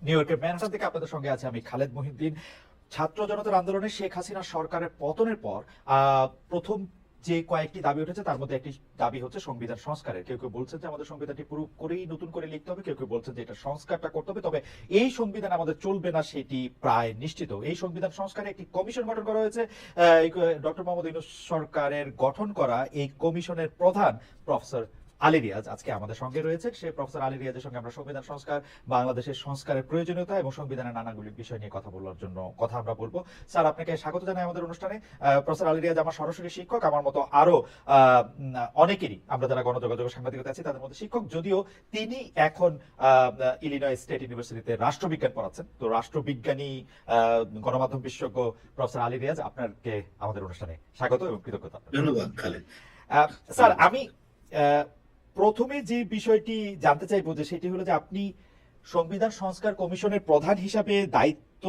New ইয়র্কের Manhattan থেকে আপনাদের সঙ্গে আছে আমি খালেদ মহিউদ্দিন। ছাত্র জনতার আন্দোলনে শেখ হাসিনা সরকারের পতনের পর প্রথম যে কয়েকটি দাবি উঠেছে তার মধ্যে একটি দাবি হচ্ছে সংবিধান সংস্কারের। কেউ কেউ বলছেন যে আমাদের সংবিধানটি পুরোপুরি নতুন করে লিখতে হবে, কেউ কেউ বলছেন যে এটা সংস্কারটা করতে হবে, তবে এই সংবিধান আমাদের চলবে না সেটি প্রায় নিশ্চিত। এই সংবিধান সংস্কারে একটি কমিশন গঠন করা হয়েছে। ডক্টর মোহাম্মদ ইউনূস সরকারের গঠন করা এই কমিশনের প্রধান প্রফেসর আলী রিয়াজ আজকে আমাদের সঙ্গে রয়েছেন। সেই প্রফেসর আলী রিয়াজের সঙ্গে আমরা সংবিধান সংস্কার, বাংলাদেশের সংস্কারের প্রয়োজনীয়তা এবং সংবিধানের নানাগুলি বিষয় নিয়ে কথা বলার জন্য আমরা বলবো। স্যার, আপনাকে স্বাগত জানাই আমাদের অনুষ্ঠানে। প্রফেসর আলী রিয়াজ আমার সরাসরি শিক্ষক, আমার মতো আরো অনেকেরই আমরা যারা গণযোগাযোগ সাংবাদিকতা আছি তাদের মধ্যে শিক্ষক, যদিও তিনি এখন ইলিনয় স্টেট ইউনিভার্সিটিতে রাষ্ট্রবিজ্ঞান পড়াচ্ছেন। তো রাষ্ট্রবিজ্ঞানী গণমাধ্যম বিশেষজ্ঞ প্রফেসর আলী রিয়াজ, আপনাকে আমাদের অনুষ্ঠানে স্বাগত এবং কৃতজ্ঞতা। ধন্যবাদ খালেদ। স্যার, আমি প্রথমে যে বিষয়টি জানতে চাইবো যে সেটি হলো যে আপনি সংবিধান সংস্কার কমিশনের প্রধান হিসাবে দায়িত্ব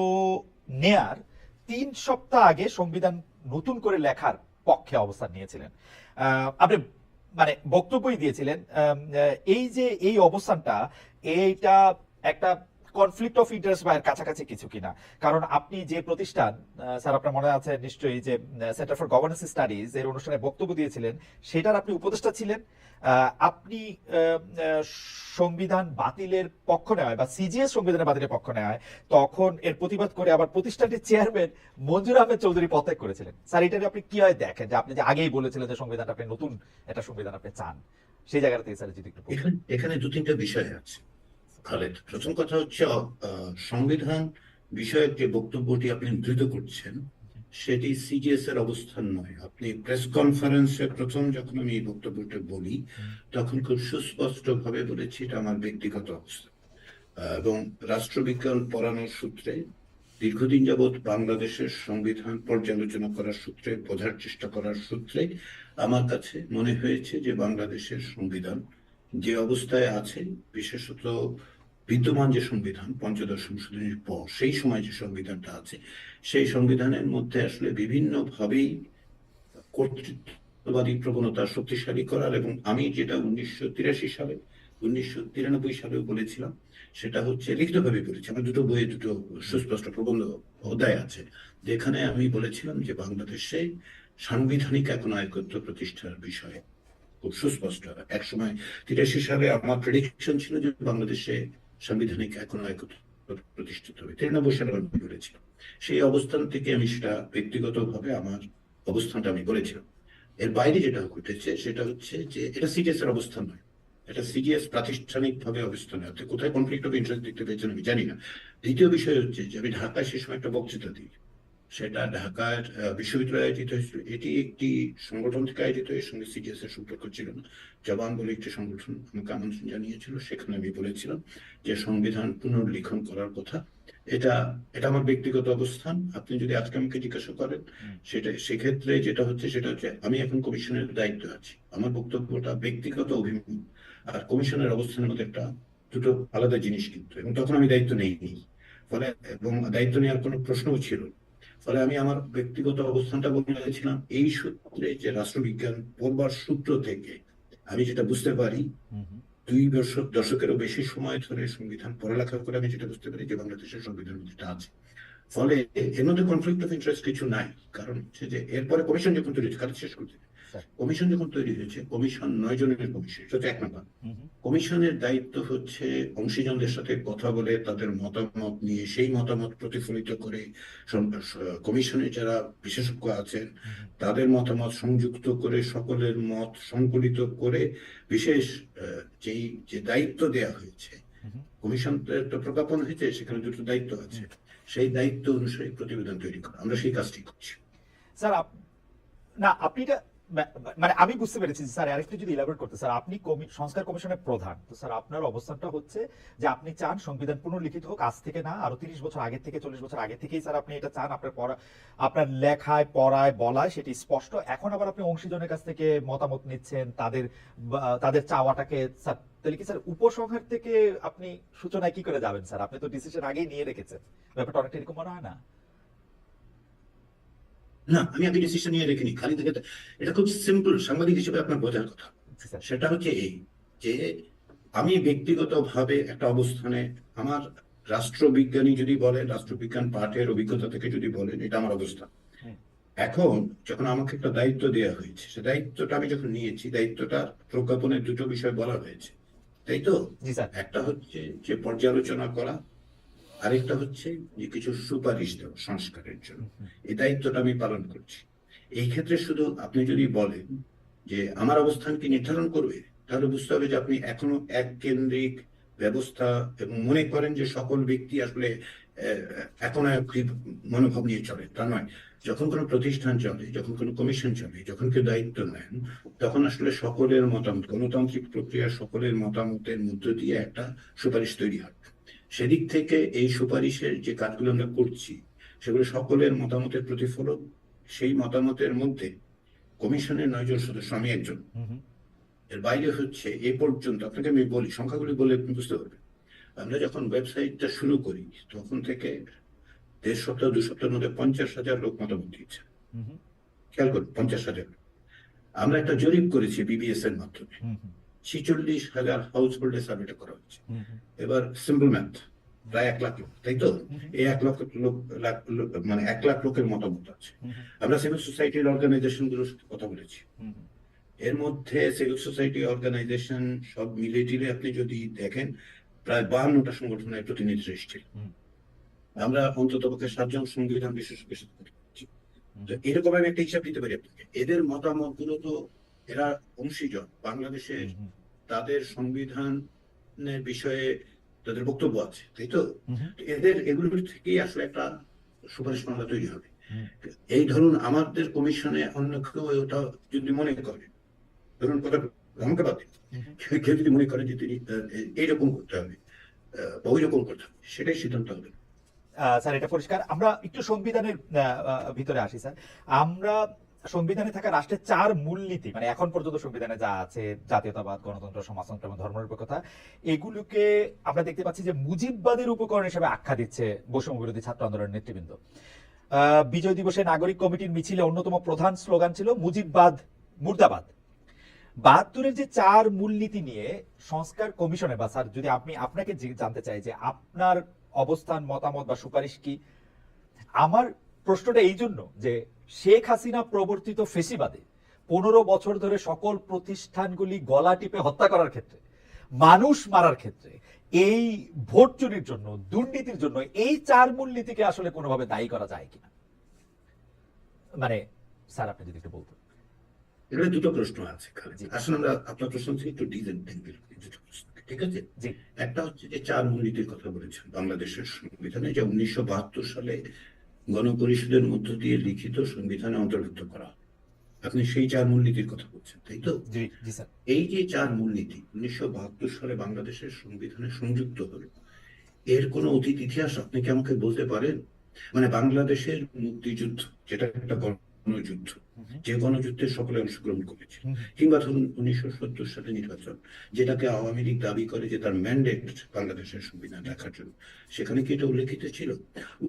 নেয়ার 3 সপ্তাহ আগে সংবিধান নতুন করে লেখার পক্ষে অবস্থান নিয়েছিলেন। আপনি মানে বক্তব্যই দিয়েছিলেন। এই যে এই অবস্থানটা, এইটা একটা কনফ্লিক্ট অফ ইন্টারেস্ট বা এর কাছাকাছি কিছু কিনা? কারণ আপনি যে প্রতিষ্ঠান, স্যার আপনার মনে আছে নিশ্চয়ই, যে সেন্টার ফর গভর্নেন্স স্টাডিজ এর অনুষ্ঠানে বক্তব্য দিয়েছিলেন, সেটার আপনি উপদেষ্টা ছিলেন। আপনি সংবিধান বাতিলের পক্ষ নেওয়ায় বা সিজিএস সংবিধানের বাতিলের পক্ষ নেওয়ায় তখন এর প্রতিবাদ করে আবার প্রতিষ্ঠানটির চেয়ারম্যান মঞ্জুর আহমেদ চৌধুরী পদত্যাগ করেছিলেন। স্যার, এটা আপনি কি হয় দেখেন যে আপনি যে আগেই বলেছিলেন যে সংবিধানটা আপনি নতুন একটা সংবিধান আপনি চান, সেই জায়গাটা থেকে স্যার যদি একটু এখানে দু তিনটা বিষয় আছে খালেদ। প্রথম কথা হচ্ছে সংবিধান বিষয়ক যে বক্তব্যটি আপনি উদ্ধৃত করছেন সেটি সিজিএস এর অবস্থান নয়। আপনি প্রেস কনফারেন্সে প্রথম যখন আমি এই বক্তব্যটা বলি তখন খুব সুস্পষ্ট ভাবে বলেছি এটা আমার ব্যক্তিগত অবস্থান, এবং রাষ্ট্রবিজ্ঞান পড়ানোর সূত্রে দীর্ঘদিন যাবৎ বাংলাদেশের সংবিধান পর্যালোচনা করার সূত্রে, বোঝার চেষ্টা করার সূত্রে আমার কাছে মনে হয়েছে যে বাংলাদেশের সংবিধান যে অবস্থায় আছে, বিশেষত বিদ্যমান যে সংবিধান পঞ্চদশ সংশোধনীর পর সেই সময় যে সংবিধানটা আছে, সেই সংবিধানের মধ্যে আসলে বিভিন্নভাবেই কর্তৃত্ববাদী প্রবণতা শক্তিশালী করার, এবং আমি যেটা 1983 সালে 1993 সালেও বলেছিলাম সেটা হচ্ছে লিখিতভাবে বলেছি, আমার দুটো বইয়ে দুটো সুস্পষ্ট প্রবন্ধ অধ্যায় আছে, যেখানে আমি বলেছিলাম যে বাংলাদেশে সাংবিধানিক একনায়কত্ব প্রতিষ্ঠার বিষয়ে খুব সুস্পষ্ট। এক সময় 83 সালে আমার প্রেডিকশন ছিল যে বাংলাদেশে সাংবিধানিক একনায়কত্ব প্রতিষ্ঠিত হবে, 93 সালে আমি বলেছিলাম। সেই অবস্থান থেকে আমি সেটা ব্যক্তিগতভাবে আমার অবস্থানটা আমি বলেছিলাম। এর বাইরে যেটা ঘটেছে সেটা হচ্ছে যে এটা সিজিএস এর অবস্থান নয়, এটা সিজিএস প্রাতিষ্ঠানিক ভাবে অবস্থান নেয়। কোথায় কনফ্লিক্ট অফ ইন্টারেস্ট দেখতে পেয়েছেন আমি জানি না। দ্বিতীয় বিষয় হচ্ছে যে আমি ঢাকায় সে সময় একটা বক্তৃতা দিই, সেটা ঢাকার বিশ্ববিদ্যালয়ে আয়োজিত হয়েছিল। এটি একটি সংগঠন থেকে আয়োজিত, এর সঙ্গে সিজিএস এর সম্পর্ক ছিল না। জবান বলে একটি সংগঠন আমাকে আমন্ত্রণ জানিয়েছিল, সেখানে আমি বলেছিলাম যে সংবিধান পুনর্লিখন করার কথা। এটা এটা আমার ব্যক্তিগত অবস্থান। আপনি যদি আজকে আমাকে জিজ্ঞাসা করেন সেটা, সেক্ষেত্রে যেটা হচ্ছে সেটা হচ্ছে আমি এখন কমিশনের দায়িত্ব আছি, আমার বক্তব্যটা ব্যক্তিগত অভিমত আর কমিশনের অবস্থানের মধ্যে একটা দুটো আলাদা জিনিস কিন্তু, এবং তখন আমি দায়িত্ব নেইনি, ফলে এবং দায়িত্ব নেওয়ার কোনো প্রশ্নও ছিল না। ফলে আমি আমার ব্যক্তিগত অবস্থানটা বলেছিলাম এই সূত্রে, যে রাষ্ট্রবিজ্ঞান পড়বার সূত্র থেকে আমি যেটা বুঝতে পারি, 2 দশকেরও বেশি সময় ধরে সংবিধান পড়ালেখা করে আমি যেটা বুঝতে পারি যে বাংলাদেশের সংবিধান যেটা আছে, ফলে এর মধ্যে কনফ্লিক্ট অফ ইন্টারেস্ট কিছু নাই। কারণ হচ্ছে যে এরপরে কমিশন যখন তৈরি হয়েছে, কাজ শেষ করতে, কমিশন যখন তৈরি হয়েছে, কমিশন 9 জনের কমিশন, সেটা 1 নম্বর। কমিশনের দায়িত্ব হচ্ছে অংশীজনদের সাথে কথা বলে তাদের মতামত নিয়ে সেই মতামত প্রতিফলিত করে কমিশনে যারা বিশেষজ্ঞ আছেন তাদের মতামত সংযুক্ত করে সকলের মত সংকলিত করে বিশেষ যেই যে দায়িত্ব দেয়া হয়েছে, কমিশন তো প্রজ্ঞাপন হয়েছে, সেখানে দুটো দায়িত্ব আছে, সেই দায়িত্ব অনুসারে প্রতিবেদন তৈরি করা, আমরা সেই কাজটি করছি। স্যার, না আপনি এটা মানে আমি বুঝতে পেরেছি স্যার, আরেকটু যদি ইলাবোরেট করতে। স্যার, আপনি সংস্কার কমিশনের প্রধান, তো স্যার আপনার অবস্থানটা হচ্ছে যে আপনি চান সংবিধান পুনর্লিখিত হোক, আজ থেকে না আরো 30 বছর আগে থেকে, 40 বছর আগে থেকেই স্যার আপনি এটা চান। আপনার লেখায় পড়ায় বলায় সেটি স্পষ্ট। এখন আবার আপনি অংশীজনের কাছ থেকে মতামত নিচ্ছেন, তাদের চাওয়াটাকে স্যার, তাহলে কি স্যার উপসংহার থেকে আপনি সূচনায় কি করে যাবেন স্যার? আপনি তো ডিসিশন আগেই নিয়ে রেখেছেন, ব্যাপারটা অনেকটা এরকম মনে হয় না? না, আমি ডিসিশন নিয়ে রেখিনি খালি থেকে। এটা খুব সিম্পল, সাংবাদিক হিসেবে আপনার বোঝার কথা সেটা হচ্ছে এই যে আমি ব্যক্তিগত ভাবে একটা অবস্থানে, আমার রাষ্ট্রবিজ্ঞানী যদি বলেন, রাষ্ট্রবিজ্ঞান পাঠের অভিজ্ঞতা থেকে যদি বলেন, এটা আমার অবস্থা। হুম। এখন যখন আমাকে একটা দায়িত্ব দেওয়া হয়েছে, সে দায়িত্বটা আমি যখন নিয়েছি, দায়িত্বটা প্রজ্ঞাপনের দুটো বিষয় বলা হয়েছে, তাই তো? জি স্যার। একটা হচ্ছে যে পর্যালোচনা করা, আরেকটা হচ্ছে যে কিছু সুপারিশ দেওয়া সংস্কারের জন্য। এই দায়িত্বটা আমি পালন করছি। এই ক্ষেত্রে শুধু আপনি যদি বলেন যে আমার অবস্থান কি নির্ধারণ করবে, তাহলে বুঝতে হবে যে আপনি এখনো এক কেন্দ্রিক ব্যবস্থা এবং মনে করেন যে সকল ব্যক্তি আসলে একনায়কী মনোভাব নিয়ে চলে, তা নয়। যখন কোনো প্রতিষ্ঠান চলে, যখন কোনো কমিশন চলে, যখন কেউ দায়িত্ব নেন, তখন আসলে সকলের মতামত, গণতান্ত্রিক প্রক্রিয়া সকলের মতামতের মধ্য দিয়ে একটা সুপারিশ তৈরি হয়। সেদিক থেকে এই সুপারিশের যে কাজগুলো আমরা করছি, সেগুলো সকলের মতামতের প্রতিফলন। সেই মতামতের মধ্যে কমিশনের 9 জন সদস্য, আমি একজন। এর বাইরে হচ্ছে এ পর্যন্ত, আপনাকে আমি বলি, সংখ্যাগুলি বলে আপনি বুঝতে পারবেন। আমরা যখন ওয়েবসাইটটা শুরু করি, তখন থেকে 1.5 সপ্তাহ 2 সপ্তাহের মধ্যে 50,000 লোক মতামত দিয়েছে। খেয়াল করুন, 50,000। আমরা একটা জরিপ করেছি বিবিএস এর মাধ্যমে, 46,000 হাউস হোল্ডে সার্ভেটা করা হয়েছে। এবার সিম্পল ম্যাথ, প্রায় 1 লাখ লোক, তাই তো? এই 1 লক্ষ লোক, মানে 1 লাখ লোকের মতামত আছে। আমরা সিভিল সোসাইটির অর্গানাইজেশন গুলোর সাথে কথা বলেছি। এর মধ্যে সিভিল সোসাইটি অর্গানাইজেশন সব মিলে টিলে আপনি যদি দেখেন, প্রায় 52টা সংগঠনের প্রতিনিধিরা এসেছিল। আমরা অন্তত পক্ষে 7 জন সংবিধান বিশেষজ্ঞের সাথে কথা বলেছি। তো এরকম আমি একটা হিসাব দিতে পারি আপনাকে। এদের মতামত গুলো তো, এরা অংশীজন বাংলাদেশের, তাদের সংবিধানের বিষয়ে তাদের বক্তব্য আছে, তাই তো? এদের এগুলোর থেকেই আসলে একটা সুপারিশ মামলা তৈরি হবে। এই ধরুন আমাদের কমিশনে অন্য কেউ ওটা যদি মনে করে, ধরুন কথা আমাকে বাদ দিন, কেউ যদি মনে করে যে তিনি এইরকম করতে হবে বা ওই রকম করতে হবে, সেটাই সিদ্ধান্ত হবে। স্যার এটা পরিষ্কার। আমরা একটু সংবিধানের ভিতরে আসি স্যার। আমরা সংবিধানে থাকা রাষ্ট্রের 4 মূলনীতি, মানে এখন পর্যন্ত সংবিধানে যা আছে, জাতীয়তাবাদ, গণতন্ত্র, সমাজতন্ত্র এবং ধর্মনিরপেক্ষতা, এগুলোকে আমরা দেখতে পাচ্ছি যে মুজিববাদের উপকরণ হিসেবে আখ্যা দিচ্ছে বৈষম্য বিরোধী ছাত্র আন্দোলনের নেতৃবৃন্দ। বিজয় দিবসে নাগরিক কমিটির মিছিলে অন্যতম প্রধান স্লোগান ছিল মুজিববাদ মুর্দাবাদ। 72-এর যে 4 মূলনীতি নিয়ে সংস্কার কমিশনে, বা স্যার যদি আপনাকে জানতে চাই যে আপনার অবস্থান, মতামত বা সুপারিশ কি। আমার প্রশ্নটা এই জন্য যে শেখ হাসিনা প্রবর্তিত ফেসিবাদে 15 বছর ধরে সকল প্রতিষ্ঠানগুলি গলা টিপে হত্যা করার ক্ষেত্রে, মানুষ মারার ক্ষেত্রে, এই ভোট চুরির জন্য, দুর্নীতির জন্য এই 4 মূলনীতিকে আসলে কোনোভাবে দায়ী করা যায় কিনা, মানে স্যার আপনি যদি একটু বলতেন। এখানে দুটো প্রশ্ন আছে। আসলে আমরা আপনার প্রশ্ন থেকে একটু দুটো প্রশ্ন, ঠিক আছে? একটা হচ্ছে যে 4 মূলনীতির কথা বলেছেন বাংলাদেশের সংবিধানে, যে 1972 সালে গণপরিষদের মধ্য দিয়ে লিখিত সংবিধানে অন্তর্ভুক্ত করা। আপনি সেই 4 মূলনীতির কথা বলছেন, তাই তো? জি জি স্যার। এই যে 4 মূলনীতি 1972 সালে বাংলাদেশের সংবিধানে সংযুক্ত হলো, এর কোনো অতীত ইতিহাস আপনি কি আমাকে বলতে পারেন? মানে বাংলাদেশের মুক্তিযুদ্ধ, যেটা একটা গণযুদ্ধ, যে গণযুদ্ধে সকলে অংশগ্রহণ করেছে, কিংবা ধরুন 1970 সালে নির্বাচন, যেটাকে আওয়ামী লীগ দাবি করে যে তার ম্যান্ডেট বাংলাদেশের সংবিধান রাখার জন্য, সেখানে কি এটা উল্লেখিত ছিল?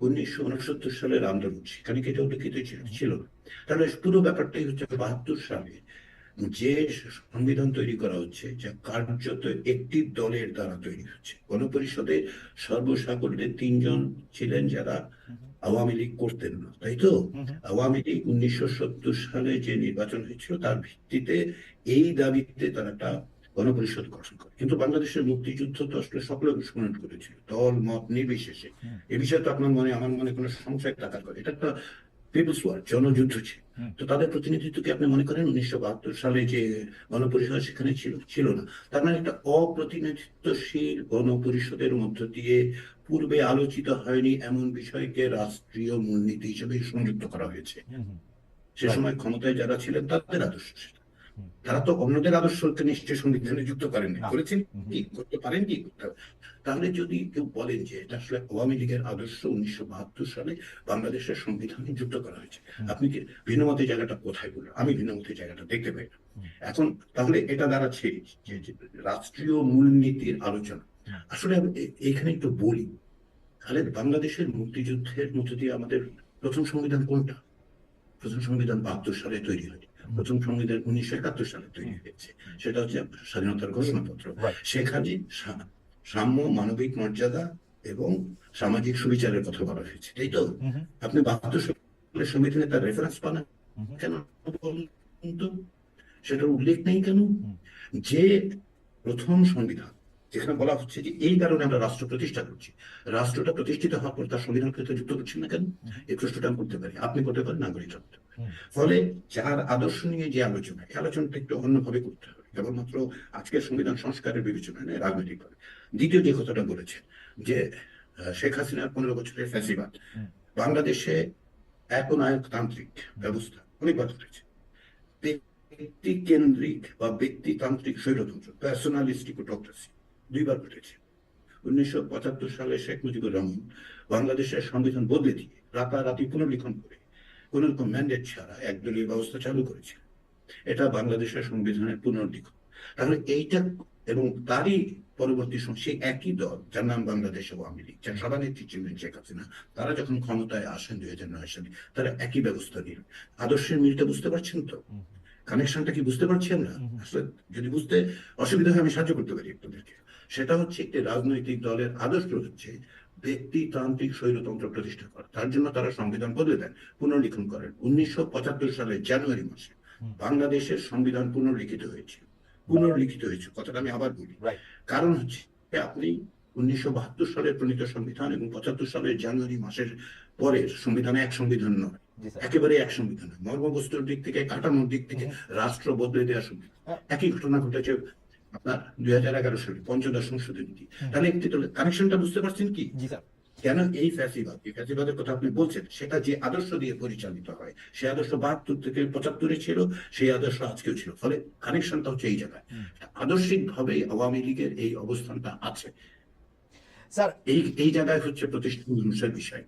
1969 সালের আন্দোলন, সেখানে কি এটা উল্লেখিত ছিল না? তাহলে পুরো ব্যাপারটাই হচ্ছে 72 সালে যে সংবিধান তৈরি করা হচ্ছে, যা কার্যত একটি দলের দ্বারা তৈরি হচ্ছে। গণপরিষদে সর্বসাকুল্যে 3 জন ছিলেন যারা আওয়ামী লীগ করতেন না, তাই তো? আওয়ামী লীগ 1970 সালে যে নির্বাচন হয়েছিল, তার ভিত্তিতে এই দাবিতে তারা একটা গণপরিষদ গঠন করে। কিন্তু বাংলাদেশের মুক্তিযুদ্ধ তো আসলে সকলে অংশগ্রহণ করেছিল, দল মত নির্বিশেষে। এ বিষয়ে তো আপনার মনে, আমার মনে কোনো সংশয় থাকার কথা। এটা একটা পিপলস ওয়ার, জনযুদ্ধ ছিল। তো তাদের প্রতিনিধিত্ব কি আপনি মনে করেন 1972 সালে যে গণপরিষদ সেখানে ছিল না? তার মানে একটা অপ্রতিনিধিত্বশীল গণপরিষদের মধ্য দিয়ে পূর্বে আলোচিত হয়নি এমন বিষয়কে রাষ্ট্রীয় মূলনীতি হিসেবে সংযুক্ত করা হয়েছে। সে সময় ক্ষমতায় যারা ছিলেন তাদের আদর্শ, তারা তো অন্যদের আদর্শকে নিশ্চয় সংবিধানে যুক্ত করেন, করেছেন কি, করতে পারেন কি? তাহলে যদি কেউ বলেন যে এটা আসলে আওয়ামী লীগের আদর্শ 1972 সালে বাংলাদেশের সংবিধানে যুক্ত করা হয়েছে, আপনি কি ভিন্নমতের জায়গাটা কোথায় বললেন? আমি ভিন্নমতের জায়গাটা দেখতে পাই না। এখন তাহলে এটা দাঁড়াচ্ছে যে রাষ্ট্রীয় মূলনীতির আলোচনা। আসলে এইখানে একটু বলি, তাহলে বাংলাদেশের মুক্তিযুদ্ধের মধ্য দিয়ে আমাদের প্রথম সংবিধান কোনটা? প্রথম সংবিধান 72 সালে তৈরি হয়। প্রথম সংবিধান 1971 সালে তৈরি হয়েছে, সেটা হচ্ছে স্বাধীনতার ঘোষণাপত্র। সেখানে সাম্য, মানবিক মর্যাদা এবং সামাজিক সুবিচারের কথা বলা হয়েছে, তাই তো? হুম হুম আপনি 72 সালের সংবিধানে তার রেফারেন্স পান না হুম কেন বলুন তো? সেটার উল্লেখ নেই কেন? হুম যে প্রথম সংবিধান যেখানে বলা হচ্ছে যে এই কারণে আমরা রাষ্ট্র প্রতিষ্ঠা করছি, রাষ্ট্রটা প্রতিষ্ঠিত হওয়ার পর তার সংবিধান ক্ষেত্রে যুক্ত করছেন না কেন? হুম এই প্রশ্নটা আমি করতে পারি, আপনি করতে পারেন, নাগরিকরা করতে পারে। হুম ফলে যার আদর্শ নিয়ে যে আলোচনা, এই আলোচনাটা একটু অন্যভাবে করতে হবে, কেবলমাত্র আজকের সংবিধান সংস্কারের বিবেচনায় নয়, রাজনৈতিক ভাবে। দ্বিতীয় যে কথাটা বলেছেন যে শেখ হাসিনার 15 বছরের ফ্যাসিবাদ হুম বাংলাদেশে একনায়কতান্ত্রিক হুম ব্যবস্থা অনেকবার ঘটেছে। ব্যক্তি কেন্দ্রিক বা ব্যক্তিতান্ত্রিক স্বৈরতন্ত্র, পার্সোনালিস্টিক অটোক্রেসি 2বার ঘটেছে। 1975 সালে শেখ মুজিবুর রহমান বাংলাদেশের সংবিধান বদলে দিয়ে রাতারাতি পুনর্লিখন করে কোন রকম ম্যান্ডেট ছাড়া একদলীয় ব্যবস্থা চালু করেছে। এটা বাংলাদেশের সংবিধানের পুনর্লিখন। তাহলে এইটা, এবং তারই পরবর্তী সময় সেই একই দল যার নাম বাংলাদেশ আওয়ামী লীগ, যার সভানেত্রী ছিলেন শেখ হাসিনা, তারা যখন ক্ষমতায় আসেন 2009 সালে, তারা একই ব্যবস্থা নিল। আদর্শের মিলটা বুঝতে পারছেন তো? হুম কানেকশনটা কি বুঝতে পারছি আমরা? হুম আসলে যদি বুঝতে অসুবিধা হয় আমি সাহায্য করতে পারি আপনাদেরকে। সেটা হচ্ছে একটি রাজনৈতিক দলের আদর্শ হচ্ছে ব্যক্তিতান্ত্রিক স্বৈরতন্ত্র প্রতিষ্ঠা করা। তার জন্য তারা সংবিধান বদলে দেন, পুনর্লিখন করেন। 1975 সালের জানুয়ারি মাসে হুম বাংলাদেশের সংবিধান পুনর্লিখিত হয়েছে। পুনর্লিখিত হয়েছে, কথাটা আমি আবার বলি। রাইট কারণ হচ্ছে যে আপনি 1972 সালের প্রণীত সংবিধান এবং 75 সালের জানুয়ারি মাসের পরের সংবিধানে এক সংবিধান নয়, জি স্যার একেবারে এক সংবিধান নয়। মর্মবস্তুর দিক থেকে, কাঠামোর দিক থেকে হুম রাষ্ট্র বদলে দেওয়া সংবিধান। হুম একই ঘটনা ঘটেছে আপনার 2011 সালে পঞ্চদশ সংশোধনী নীতি। হুম, তাহলে একটি কানেকশনটা বুঝতে পারছেন কি? জি স্যার কেন এই ফ্যাসিবাদ, এই ফ্যাসিবাদের কথা আপনি বলছেন, সেটা যে আদর্শ দিয়ে পরিচালিত হয়, সেই আদর্শ 72 থেকে 75 ছিল, সেই আদর্শ আজকেও ছিল। ফলে কানেকশনটা হচ্ছে এই জায়গায়। হুম আদর্শিক ভাবে আওয়ামী লীগের এই অবস্থানটা আছে, স্যার এই এই জায়গায় হচ্ছে প্রতিষ্ঠান মানুষের বিষয়।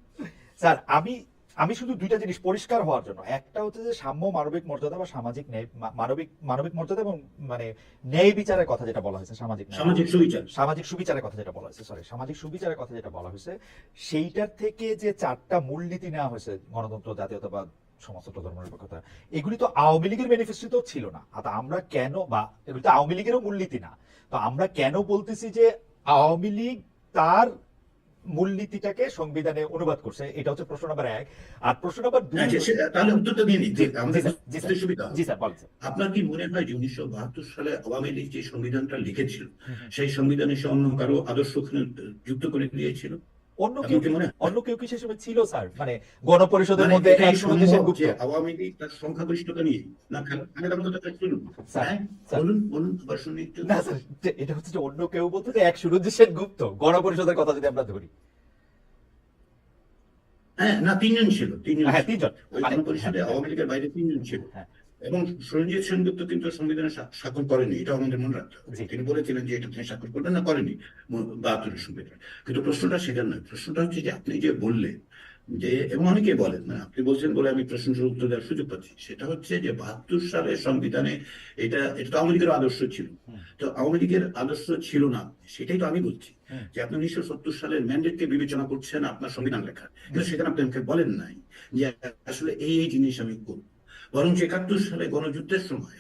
স্যার আমি আমি শুধু দুইটা জিনিস পরিষ্কার হওয়ার জন্য, একটা হচ্ছে যে সাম্য মানবিক মর্যাদা বা সামাজিক ন্যায়, মানবিক মানবিক মর্যাদা এবং মানে ন্যায় বিচারের কথা যেটা বলা হয়েছে, সামাজিক ন্যায় সামাজিক সুবিচার। সামাজিক সুবিচারের কথা যেটা বলা হয়েছে, সরি সামাজিক সুবিচারের কথা যেটা বলা হয়েছে, সেইটার থেকে যে 4টা মূলনীতি নেওয়া হয়েছে, গণতন্ত্র, জাতীয়তাবাদ, সমস্ত ধর্মনিরপেক্ষতা, এগুলি তো আওয়ামী লীগের ম্যানিফেস্টোতেও ছিল না। আর আমরা কেন, বা এগুলি তো আওয়ামী লীগেরও মূলনীতি না, তো আমরা কেন বলতেছি যে আওয়ামী লীগ তার মূলনীতিটাকে সংবিধানে অনুবাদ করছে? এটা হচ্ছে প্রশ্ন নাম্বার 1। আর প্রশ্ন নাম্বার 2, আচ্ছা, তাহলে উত্তরটা দিয়ে নিই, জি আমাদের জি স্যার জি স্যার বুঝতে সুবিধা জি হবে। স্যার বলেন স্যার। আপনার কি মনে হয় যে 1972 সালে আওয়ামী লীগ যে সংবিধানটা লিখেছিল, হুম, হুম। সেই সংবিধানে সে অন্য কারো আদর্শ ওখানে যুক্ত করে দিয়েছিল? অন্য কেউ আপনার কি মনে হয়? অন্য কেউ কি সে সময় ছিল স্যার? মানে গণপরিষদের মানে মধ্যে এটাই 116 দেশের সম্ভব গুপ্ত? যে আওয়ামী লীগ তার সংখ্যাগরিষ্ঠতা নিয়ে, না আগে আমার কথাটা শুনুন। স্যার হ্যাঁ, স্যার বলুন বলুন, আবার শুনি একটু। না স্যার, এটা হচ্ছে যে অন্য কেউ বলতে যে 116 দেশের গুপ্ত গণপরিষদের কথা যদি আমরা ধরি। হ্যাঁ, না, তিনজন ছিল, তিনজন হ্যাঁ ছিল। তিনজন, ওই মানে গণপরিষদে হ্যাঁ আওয়ামী লীগের বাইরে তিনজন ছিল। হ্যাঁ এবং সরঞ্জিৎ সেনগুপ্ত কিন্তু সংবিধানে স্বাক্ষর করেনি, এটা আমাদের মনে রাখতে হবে। জি তিনি বলেছিলেন যে এটা তিনি স্বাক্ষর করবেন না, করেনি 72 সংবিধান। কিন্তু প্রশ্নটা সেটা নয়, প্রশ্নটা হচ্ছে যে আপনি যে বললেন যে, এবং অনেকে বলেন, মানে আপনি বলছেন বলে আমি প্রশ্নটার উত্তর দেওয়ার সুযোগ পাচ্ছি, সেটা হচ্ছে যে 72 সালের সংবিধানে এটা এটা তো আওয়ামী লীগের আদর্শ ছিল। হুম তো আওয়ামী লীগের আদর্শ ছিল না, সেটাই তো আমি বলছি, হুম যে আপনি 1970 সালের ম্যান্ডেটকে বিবেচনা করছেন আপনার সংবিধান লেখার, কিন্তু হুম সেখানে আপনি আমাকে বলেন নাই যে আসলে এই এই জিনিস আমি করবো। বরং 71 সালে গণযুদ্ধের সময়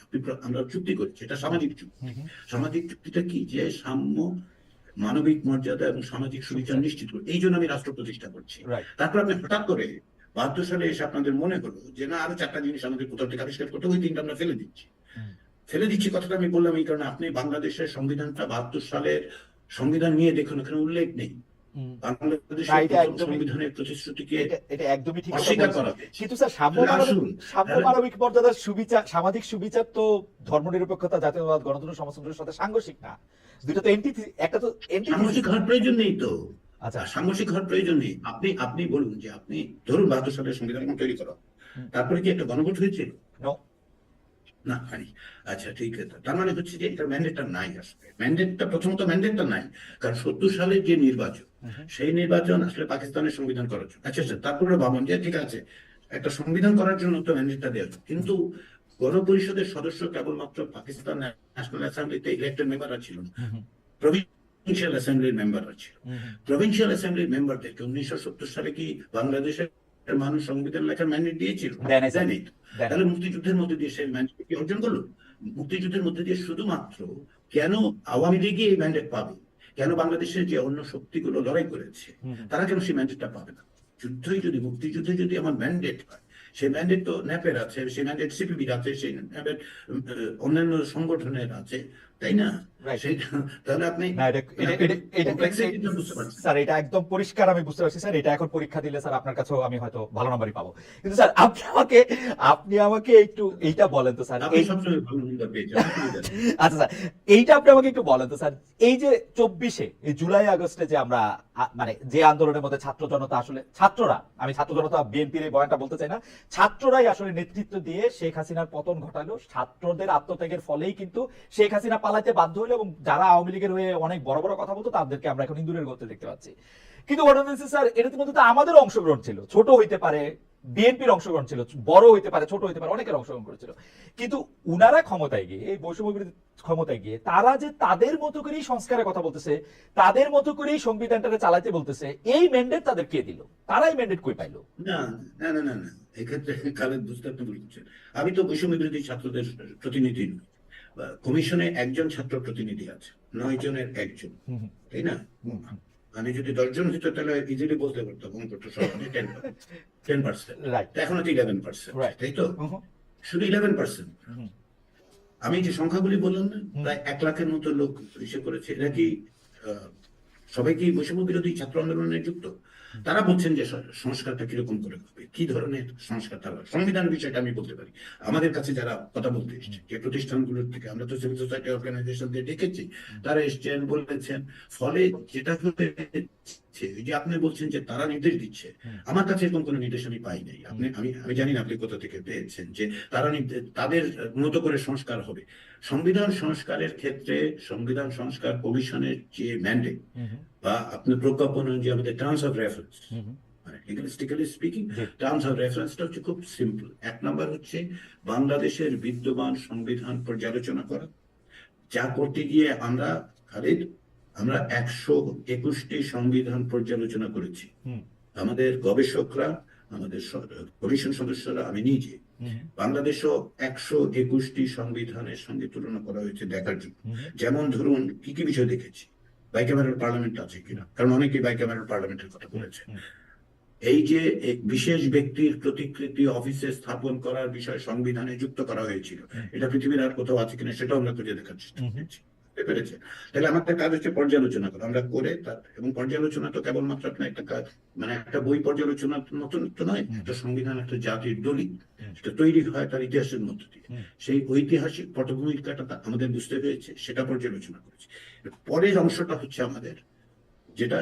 আমরা চুক্তি করেছি, এটা সামাজিক চুক্তি। হুম হুম, সামাজিক চুক্তিটা কি? যে সাম্য, মানবিক মর্যাদা এবং সামাজিক সুবিচার সুবিচার, নিশ্চিত করে, এই জন্য আমি রাষ্ট্র প্রতিষ্ঠা করছি। রাইট। তারপর আপনি হঠাৎ করে 72 সালে এসে আপনাদের মনে হলো যে না, আরো 4টা জিনিস আমাদের কোথাও থেকে আবিষ্কার করতে, ওই 3টা আমরা ফেলে দিচ্ছি। হুম ফেলে দিচ্ছি কথাটা আমি বললাম এই কারণে, আপনি বাংলাদেশের সংবিধানটা 72 সালের সংবিধান নিয়ে দেখুন, ওখানে উল্লেখ নেই। হুম। না, বাংলাদেশের এটা প্রথম একদমই, সংবিধানের প্রতিশ্রুতিকে এটা একদমই ঠিক কথা অস্বীকার বলছেন। করা হয়েছে। কিন্তু স্যার সাম্য তাহলে মানবিক, আসুন, সাম্য তাহলে মানবিক মর্যাদার সুবিচার, সামাজিক সুবিচার তো ধর্মনিরপেক্ষতা, জাতীয়তাবাদ, গণতন্ত্র, সমাজতন্ত্রের সাথে সাংঘর্ষিক না। দুটো তো একটা তো সাংঘর্ষিক হওয়ার প্রয়োজন নেই তো। আচ্ছা। সাংঘর্ষিক হওয়ার প্রয়োজন নেই। আপনি আপনি বলুন যে আপনি ধরুন 72 সালের সংবিধান তৈরি করা, হুম, তারপরে কি একটা গণভোট হয়েছিল? নো। না, হয়নি। আচ্ছা, ঠিক আছে, তার মানে হচ্ছে যে এটা ম্যান্ডেটটা নাই। আসলে ম্যান্ডেটটা, প্রথমত ম্যান্ডেটটা নাই, কারণ 70 সালের যে নির্বাচন, হুম হুম, সেই নির্বাচন আসলে পাকিস্তানের সংবিধান করার জন্য। আচ্ছা আচ্ছা, তারপরে ভাবুন যে ঠিক আছে, একটা সংবিধান করার জন্য তো ম্যান্ডেটটা দেওয়া হতো। কিন্তু গণপরিষদের সদস্য কেবলমাত্র পাকিস্তান ন্যাশনাল অ্যাসেম্বলিতে ইলেক্টেড মেম্বাররা ছিল না, হুম হুম, প্রভিন্সিয়াল অ্যাসেম্বলির মেম্বাররা ছিল। হুম হুম, প্রভিন্সিয়াল অ্যাসেম্বলির মেম্বারদেরকে 1970 সালে কি বাংলাদেশের মানুষ সংবিধান লেখার ম্যান্ডেট দিয়েছিল? দেয় নাই স্যার, দেয়নি তো। দেয় নাই। তাহলে মুক্তিযুদ্ধের মধ্যে দিয়ে সেই ম্যান্ডেট কি অর্জন করলো? মুক্তিযুদ্ধের মধ্যে দিয়ে শুধুমাত্র কেন আওয়ামী লীগই এই ম্যান্ডেট পাবে, কেন বাংলাদেশের যে অন্য শক্তিগুলো লড়াই করেছে হুম, হুম। তারা কেন সেই ম্যান্ডেটটা পাবে না? মুক্তিযুদ্ধে যদি আমার ম্যান্ডেট হয়, সেই ম্যান্ডেট তো ন্যাপের আছে, সেই ম্যান্ডেট সিপিবির আছে, সেই ম্যান্ডেট অন্যান্য সংগঠনের আছে, তাই না? Right. সেটা তাহলে আপনি না, কমপ্লেক্সিটিটা বুঝতে পারছেন। স্যার এটা একদম পরিষ্কার, আমি বুঝতে পারছি স্যার। এটা এখন পরীক্ষা দিলে স্যার আপনার কাছেও আমি হয়তো ভালো নাম্বারই পাবো। কিন্তু স্যার আপনি আমাকে একটু এইটা বলেন তো স্যার, আপনি এই সবসময় ভালো নাম্বার পেয়েছেন, অসুবিধা নেই। আচ্ছা স্যার, এইটা আপনি আমাকে একটু বলেন তো স্যার, এই যে 24-এ এই জুলাই আগস্টে যে আমরা মানে যে আন্দোলনের মধ্যে ছাত্র জনতা, আসলে ছাত্ররা, আমি ছাত্র জনতা বিএনপির এই বয়ানটা বলতে চাই না, ছাত্ররাই আসলে নেতৃত্ব দিয়ে শেখ হাসিনার পতন ঘটালো। ছাত্রদের আত্মত্যাগের ফলেই কিন্তু শেখ হাসিনা পালাতে বাধ্য হলো, এবং যারা আওয়ামী লীগের হয়ে অনেক বড় বড় কথা বলতো তাদেরকে আমরা এখন ইন্দুরের গর্তে দেখতে পাচ্ছি। কিন্তু ঘটনা হচ্ছে স্যার, এটার মধ্যে তো আমাদের অংশগ্রহণ ছিল, ছোট হইতে পারে, বিএনপির অংশগ্রহণ ছিল, বড় হইতে পারে, ছোট হইতে পারে, অনেকের অংশগ্রহণ করেছিল। কিন্তু উনারা ক্ষমতায় গিয়ে, এই বৈষম্য বিরোধী ক্ষমতায় গিয়ে, তারা যে তাদের মতো করেই সংস্কারের কথা বলতেছে, তাদের মতো করেই সংবিধানটাকে চালাতে বলতেছে, এই ম্যান্ডেট তাদের কে দিল? তারাই ম্যান্ডেট কই পাইলো? না না না না না, এক্ষেত্রে খালেদ বুঝতে আপনি ভুল করছেন। আমি তো বৈষম্য বিরোধী ছাত্রদের প্রতিনিধি নই। কমিশনে একজন ছাত্র প্রতিনিধি আছে, 9 জনের একজন, হুম, হুম, তাই না? হুম, হুম। আমি যদি 10 জন হতো তাহলে ইজিলি বলতে পারতাম অঙ্কটা সহজে 10%। রাইট, এখন হচ্ছে 11%, রাইট। তাই তো? হুম, হুম, শুধু 11%। হুম, আমি যে সংখ্যাগুলি বললাম না, হুম। প্রায় 1 লাখের মতো লোক ইসে করেছে। এরা কি আহ, সবাই কি বৈষম্য বিরোধী ছাত্র আন্দোলনে যুক্ত? তারা বলছেন যে সংস্কারটা কিরকম করে হবে, কি ধরনের সংস্কার তারা, সংবিধান বিষয়টা আমি বলতে পারি। আমাদের কাছে যারা কথা বলতে এসছে, যে প্রতিষ্ঠানগুলোর থেকে, আমরা তো সিভিল সোসাইটি অর্গানাইজেশন দিয়ে ডেকেছি, তারা এসছেন, বলেছেন। ফলে যেটা হচ্ছে, ওই যে আপনি বলছেন যে তারা নির্দেশ দিচ্ছে, আমার কাছে এরকম কোনো নির্দেশ আমি পাই নাই। আমি জানি না আপনি কোথা থেকে পেয়েছেন যে তারা তাদের মতো করে সংস্কার হবে। সংবিধান সংস্কারের ক্ষেত্রে সংবিধান সংস্কার কমিশনের যে ম্যান্ডেট হুম, হুম, বা আপনি প্রজ্ঞাপন যে আমাদের টার্মস অফ রেফারেন্স, হুম, হুম। মানে লিগালিস্টিক্যালি স্পিকিং, জি। টার্মস অফ রেফারেন্সটা হচ্ছে খুব সিম্পল। 1 নাম্বার হচ্ছে বাংলাদেশের বিদ্যমান সংবিধান পর্যালোচনা করা, যা করতে গিয়ে আমরা, খালিদ, আমরা 121টি সংবিধান পর্যালোচনা করেছি। হুম, আমাদের গবেষকরা, আমাদের কমিশন সদস্যরা, আমি নিজে, হুম, বাংলাদেশও 121টি সংবিধানের সঙ্গে তুলনা করা হয়েছে দেখার জন্য। হুম, যেমন ধরুন কি কি বিষয় দেখেছি, বাইক্যামেরাল পার্লামেন্ট আছে কিনা, কারণ অনেকেই বাইক্যামেরাল পার্লামেন্টের কথা বলেছে। হুম, এই যে এক বিশেষ ব্যক্তির প্রতিকৃতি অফিসে স্থাপন করার বিষয় সংবিধানে যুক্ত করা হয়েছিল, হুম, এটা পৃথিবীর আর কোথাও আছে কিনা সেটাও আমরা খুঁজে দেখার চেষ্টা হুম, করেছি। বুঝতে পেরেছেন? তাহলে আমাদের কাজ হচ্ছে পর্যালোচনা করা, আমরা করে তার, এবং পর্যালোচনা তো কেবলমাত্র আপনার একটা কাজ, মানে একটা বই পর্যালোচনার মতন তো নয়। হুম, একটা সংবিধান একটা জাতির দলিল, হুম, সেটা তৈরি হয় তার ইতিহাসের মধ্য দিয়ে। হুম, সেই ঐতিহাসিক পটভূমিকাটা আমাদের বুঝতে হয়েছে, সেটা পর্যালোচনা করেছি। পরের অংশটা হচ্ছে আমাদের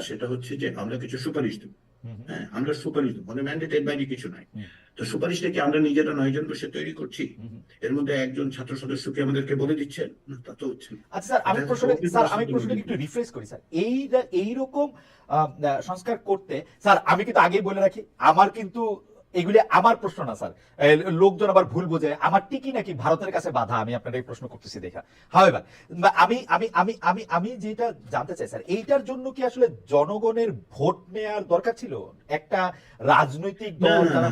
সেটা হচ্ছে যে আমরা কিছু সুপারিশ দেবো। হুম, হ্যাঁ, আমরা সুপারিশ দেবো, মানে ম্যান্ডেটের বাইরে কিছু নাই। হুম, তো সুপারিশটা কি আমরা নিজেরা 9 জন বসে তৈরি করছি? হুম। এর মধ্যে একজন ছাত্র সদস্যকে আমাদেরকে বলে দিচ্ছেন না, তা তো হচ্ছে না। আচ্ছা স্যার, এটা হচ্ছে আমি প্রশ্নটাকে একটু রিফ্রেশ করি স্যার। এইরকম সংস্কার করতে স্যার, আমি কিন্তু আগেই বলে রাখি, আমার কিন্তু এগুলি আমার প্রশ্ন না স্যার। লোকজন আবার ভুল বোঝে আমার টিকি নাকি ভারতের কাছে বাধা, আমি আপনার এই প্রশ্ন করতেছি দেখা। হাওয়েভার, আমি আমি আমি আমি আমি যেটা জানতে চাই স্যার, এইটার জন্য কি আসলে জনগণের ভোট নেওয়ার দরকার ছিল? একটা রাজনৈতিক না দল না যারা না,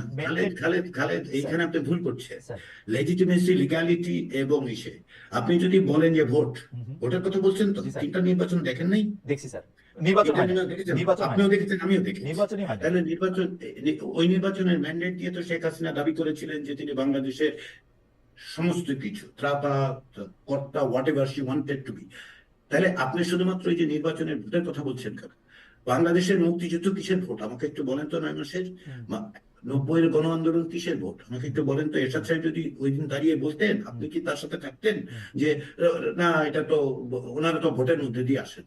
খালেদ, এইখানে আপনি ভুল করছেন। স্যার। লেজিটিমেসি, লিগ্যালিটি এবং ইসে, আপনি যদি বলেন যে ভোট, হুম, হুম। ভোটের কথা বলছেন তো, জি স্যার, 3টা নির্বাচন দেখেন নাই? দেখছি স্যার। নির্বাচন হয় না, দেখেছেন? নির্বাচন হয় না, আপনিও দেখেছেন, আমিও দেখেছি। নির্বাচনই হয় না। তাহলে ওই নির্বাচনের ম্যান্ডেট দিয়ে তো শেখ হাসিনা দাবি করেছিলেন যে তিনি বাংলাদেশের সমস্ত কিছু ত্রাতা, কর্তা, whatever she wanted to be. তাহলে আপনি শুধুমাত্র এই যে নির্বাচনের ভোটের কথা বলছেন কেন? বাংলাদেশের মুক্তিযুদ্ধ কিসের ভোট আমাকে একটু বলেন তো। 9 মাসের 90-এর গণ আন্দোলন কিসের ভোট আমাকে একটু বলেন তো। এরশাদ সাহেব যদি ওই দিন দাঁড়িয়ে বলতেন, আপনি কি তার সাথে থাকতেন যে না, এটা তো ওনারা তো ভোটের মধ্যে দিয়ে আসেন?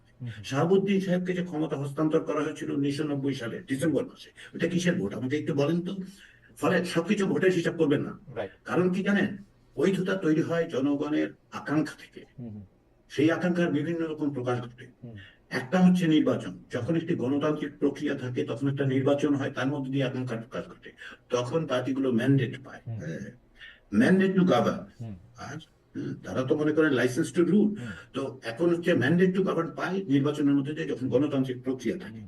শাহাবুদ্দিন সাহেবকে যে ক্ষমতা হস্তান্তর করা হয়েছিল 1990 সালে ডিসেম্বর মাসে, ওটা কিসের ভোট আমাকে একটু বলেন তো। ফলে সবকিছু ভোটের হিসাব করবেন না। রাইট। কারণ কি জানেন, বৈধতা তৈরি হয় জনগণের আকাঙ্ক্ষা থেকে। সেই আকাঙ্ক্ষার বিভিন্ন রকম প্রকাশ ঘটে। একটা হচ্ছে নির্বাচন, যখন একটি গণতান্ত্রিক প্রক্রিয়া থাকে তখন একটা নির্বাচন হয়, তার মধ্যে দিয়ে আকাঙ্ক্ষার প্রকাশ ঘটে, তখন পার্টিগুলো ম্যান্ডেট পায়, ম্যান্ডেট টু গভর্ন। আর তারা তো মনে করেন লাইসেন্স টু রুল। হুম, তো এখন হচ্ছে ম্যান্ডেট টু গভর্ন পায় নির্বাচনের মধ্যে দিয়ে, যখন গণতান্ত্রিক প্রক্রিয়া থাকে,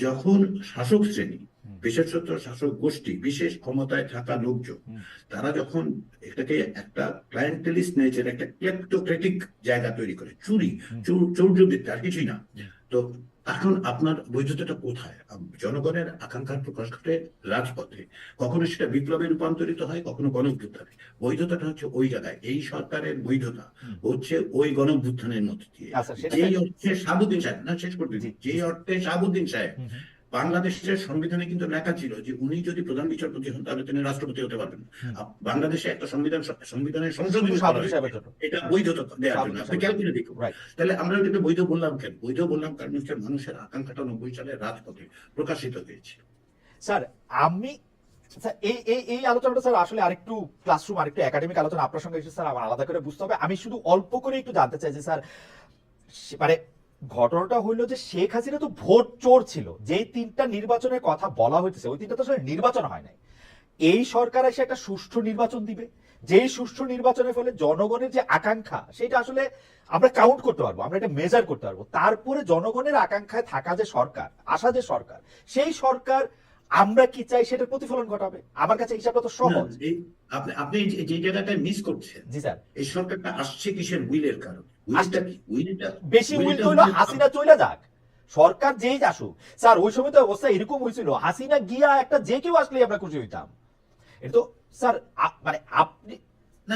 যখন শাসক শ্রেণী, হুম, বিশেষত শাসক গোষ্ঠী, বিশেষ ক্ষমতায় থাকা লোকজন, হুম, তারা যখন এটাকে একটা ক্লায়েন্টেলিস্ট নেচার, একটা ক্লেপ্টোক্রেটিক জায়গা তৈরি করে, চুরি, হুম, চৌর্যবৃত্তি, আর কিছুই না। হুম। তো এখন আপনার বৈধতাটা কোথায়? জনগণের আকাঙ্ক্ষার প্রকাশ ঘটে রাজপথে, কখনো সেটা বিপ্লবে রূপান্তরিত হয়, কখনো গণঅভ্যুত্থানে। বৈধতাটা হচ্ছে ওই জায়গায়। এই সরকারের বৈধতা হুম। হচ্ছে ওই গণঅভ্যুত্থানের মধ্যে দিয়ে। আচ্ছা, সেটা যেই অর্থে শাহাবুদ্দিন সাহেব, না শেষ করতে জি, দিন, জি যেই স্যার। অর্থে শাহাবুদ্দিন সাহেব, হুম, হুম, বাংলাদেশের সংবিধানে কিন্তু লেখা ছিল যে উনি যদি প্রধান বিচারপতি হন তাহলে তিনি রাষ্ট্রপতি হতে পারবেন না। হুম। বাংলাদেশে একটা সংবিধানের শুধু সংশোধনী করা শাহাবুদ্দিন হয়েছে সাহেবের জন্য। এটা বৈধতা দেওয়ার জন্য। শাহাবুদ্দিন আপনি সাহেবের খেয়াল জন্য। করে দেখুন। রাইট। তাহলে আমরা এটা বৈধ বললাম কেন? বৈধ বললাম কারণ হচ্ছে মানুষের আকাঙ্ক্ষাটা 90 সালে রাজপথে প্রকাশিত হয়েছে। স্যার, আমি স্যার এই আলোচনাটা স্যার আসলে আরেকটু ক্লাসরুম, আরেকটু একাডেমিক আলোচনা আপনার সঙ্গে এসে স্যার আমার আলাদা করে বুঝতে হবে। আমি শুধু অল্প করে একটু জানতে চাই যে স্যার, মানে ঘটনাটা হইলো যে শেখ হাসিনা তো ভোট চোর ছিল। যেই তিনটা নির্বাচনের কথা বলা হইতেছে ওই তিনটা তো আসলে নির্বাচন হয় নাই। এই সরকার এসে একটা সুষ্ঠু নির্বাচন দিবে, যেই সুষ্ঠু নির্বাচনের ফলে জনগণের যে আকাঙ্ক্ষা সেটা আসলে আমরা কাউন্ট করতে পারবো, আমরা এটা মেজার করতে পারবো। তারপরে জনগণের আকাঙ্ক্ষায় থাকা যে সরকার, আসা যে সরকার, সেই সরকার আমরা কি চাই সেটার প্রতিফলন ঘটাবে। আমার কাছে হিসাবটা তো না, সহজ। আপনি আপনি যে জায়গাটা মিস করছেন, জি স্যার। এই সরকারটা আসছে কিসের উইলের কারণে? উইলটা কি? বেশি উইল উইলটা তো হলো হচ্ছে হাসিনা চলে যাক, সরকার যেই আসুক। স্যার ওই সময় তো অবস্থা এরকম হয়েছিল, হাসিনা গিয়া একটা যে কেউ আসলেই আমরা খুশি হইতাম। এটা তো স্যার মানে আপনি না,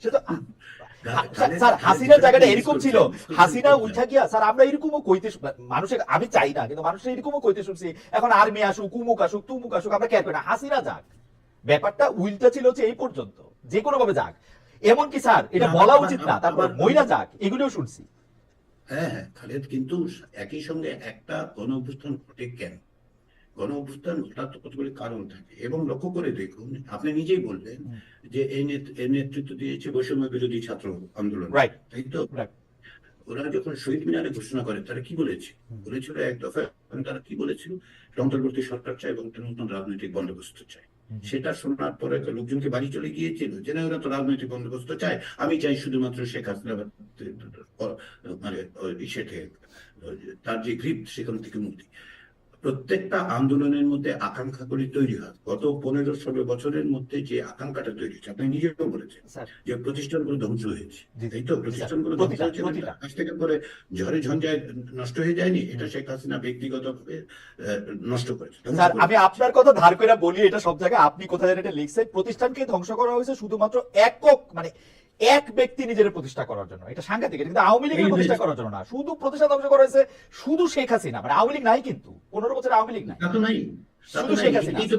সে তো খালেদ স্যার খালেদ হাসিনার বিষয়টা জায়গাটা মিস এরকম ছিল, করছেন হাসিনা কোথায়? উঠা গিয়া স্যার আমরা এরকমও কইতে মানুষের, আমি চাই না কিন্তু মানুষের এরকমও কইতে শুনছি এখন আর্মি আসুক, উমুক আসুক, তুমুক আসুক, আমরা কেয়ার করি না, হাসিনা যাক। ব্যাপারটা উইলটা ছিল হচ্ছে এই পর্যন্ত, যে কোনো ভাবে যাক। এমনকি স্যার এটা বলা উচিত না, তারপর মইরা যাক, এগুলোও শুনছি। হ্যাঁ, হ্যাঁ, খালেদ, কিন্তু একই সঙ্গে একটা গণ অভ্যুত্থান ঘটে কেন? গণ অভ্যুত্থান ঘটার তো কতগুলি কারণ থাকে, এবং লক্ষ্য করে দেখুন, আপনি নিজেই বললেন যে এর নেতৃত্ব দিয়েছে বৈষম্য বিরোধী ছাত্র আন্দোলন, রাইট, তাই তো? রাইট। ওরা যখন শহীদ মিনারে ঘোষণা করে তারা কি বলেছে? বলেছিল এক দফায়, তারা কি বলেছিল? অন্তর্বর্তী সরকার চাই এবং একটা নতুন রাজনৈতিক বন্দোবস্ত চাই। সেটা শোনার পরে তো লোকজনকে বাড়ি চলে গিয়েছিল যে না, ওরা তো রাজনৈতিক বন্দোবস্ত চায়, আমি চাই শুধুমাত্র শেখ হাসিনা মানে ইসে থেকে, তার যে গ্রিপ সেখান থেকে মুক্তি। প্রত্যেকটা আন্দোলনের মধ্যে আকাঙ্ক্ষা করে তৈরি হয়। গত 15-16 বছরের মধ্যে যে আকাঙ্ক্ষাটা তৈরি হয়েছে, আপনি নিজেও বলেছেন স্যার যে প্রতিষ্ঠানগুলো ধ্বংস হয়েছে, জি, তাই তো? জি স্যার, প্রতিষ্ঠানগুলো ধ্বংস প্রতিটা হয়েছে, প্রতিটা। কাছ থেকে পরে ঝড়ে ঝঞ্ঝায় নষ্ট হয়ে যায়নি। এটা শেখ হাসিনা ব্যক্তিগতভাবে নষ্ট করেছে, ধ্বংস স্যার করে আমি দিয়েছে। আপনার কথা ধার করে বলি, এটা সব জায়গায় আপনি কোথায় যেন এটা লিখছেন, প্রতিষ্ঠানকে ধ্বংস করা হয়েছে শুধুমাত্র একক, মানে এক ব্যক্তি নিজের প্রতিষ্ঠা করার জন্য। এটা সাংঘাতিক। এটা কিন্তু আওয়ামী লীগের এই প্রতিষ্ঠা হয়েছে। করার জন্য না, শুধু প্রতিষ্ঠান ধ্বংস করা হয়েছে শুধু শেখ হাসিনা, মানে আওয়ামী লীগ নাই কিন্তু, 15 বছর আওয়ামী লীগ নাই, তা তো নাই, তা তো শুধু নাই। শেখ হাসিনা এই আছে। তো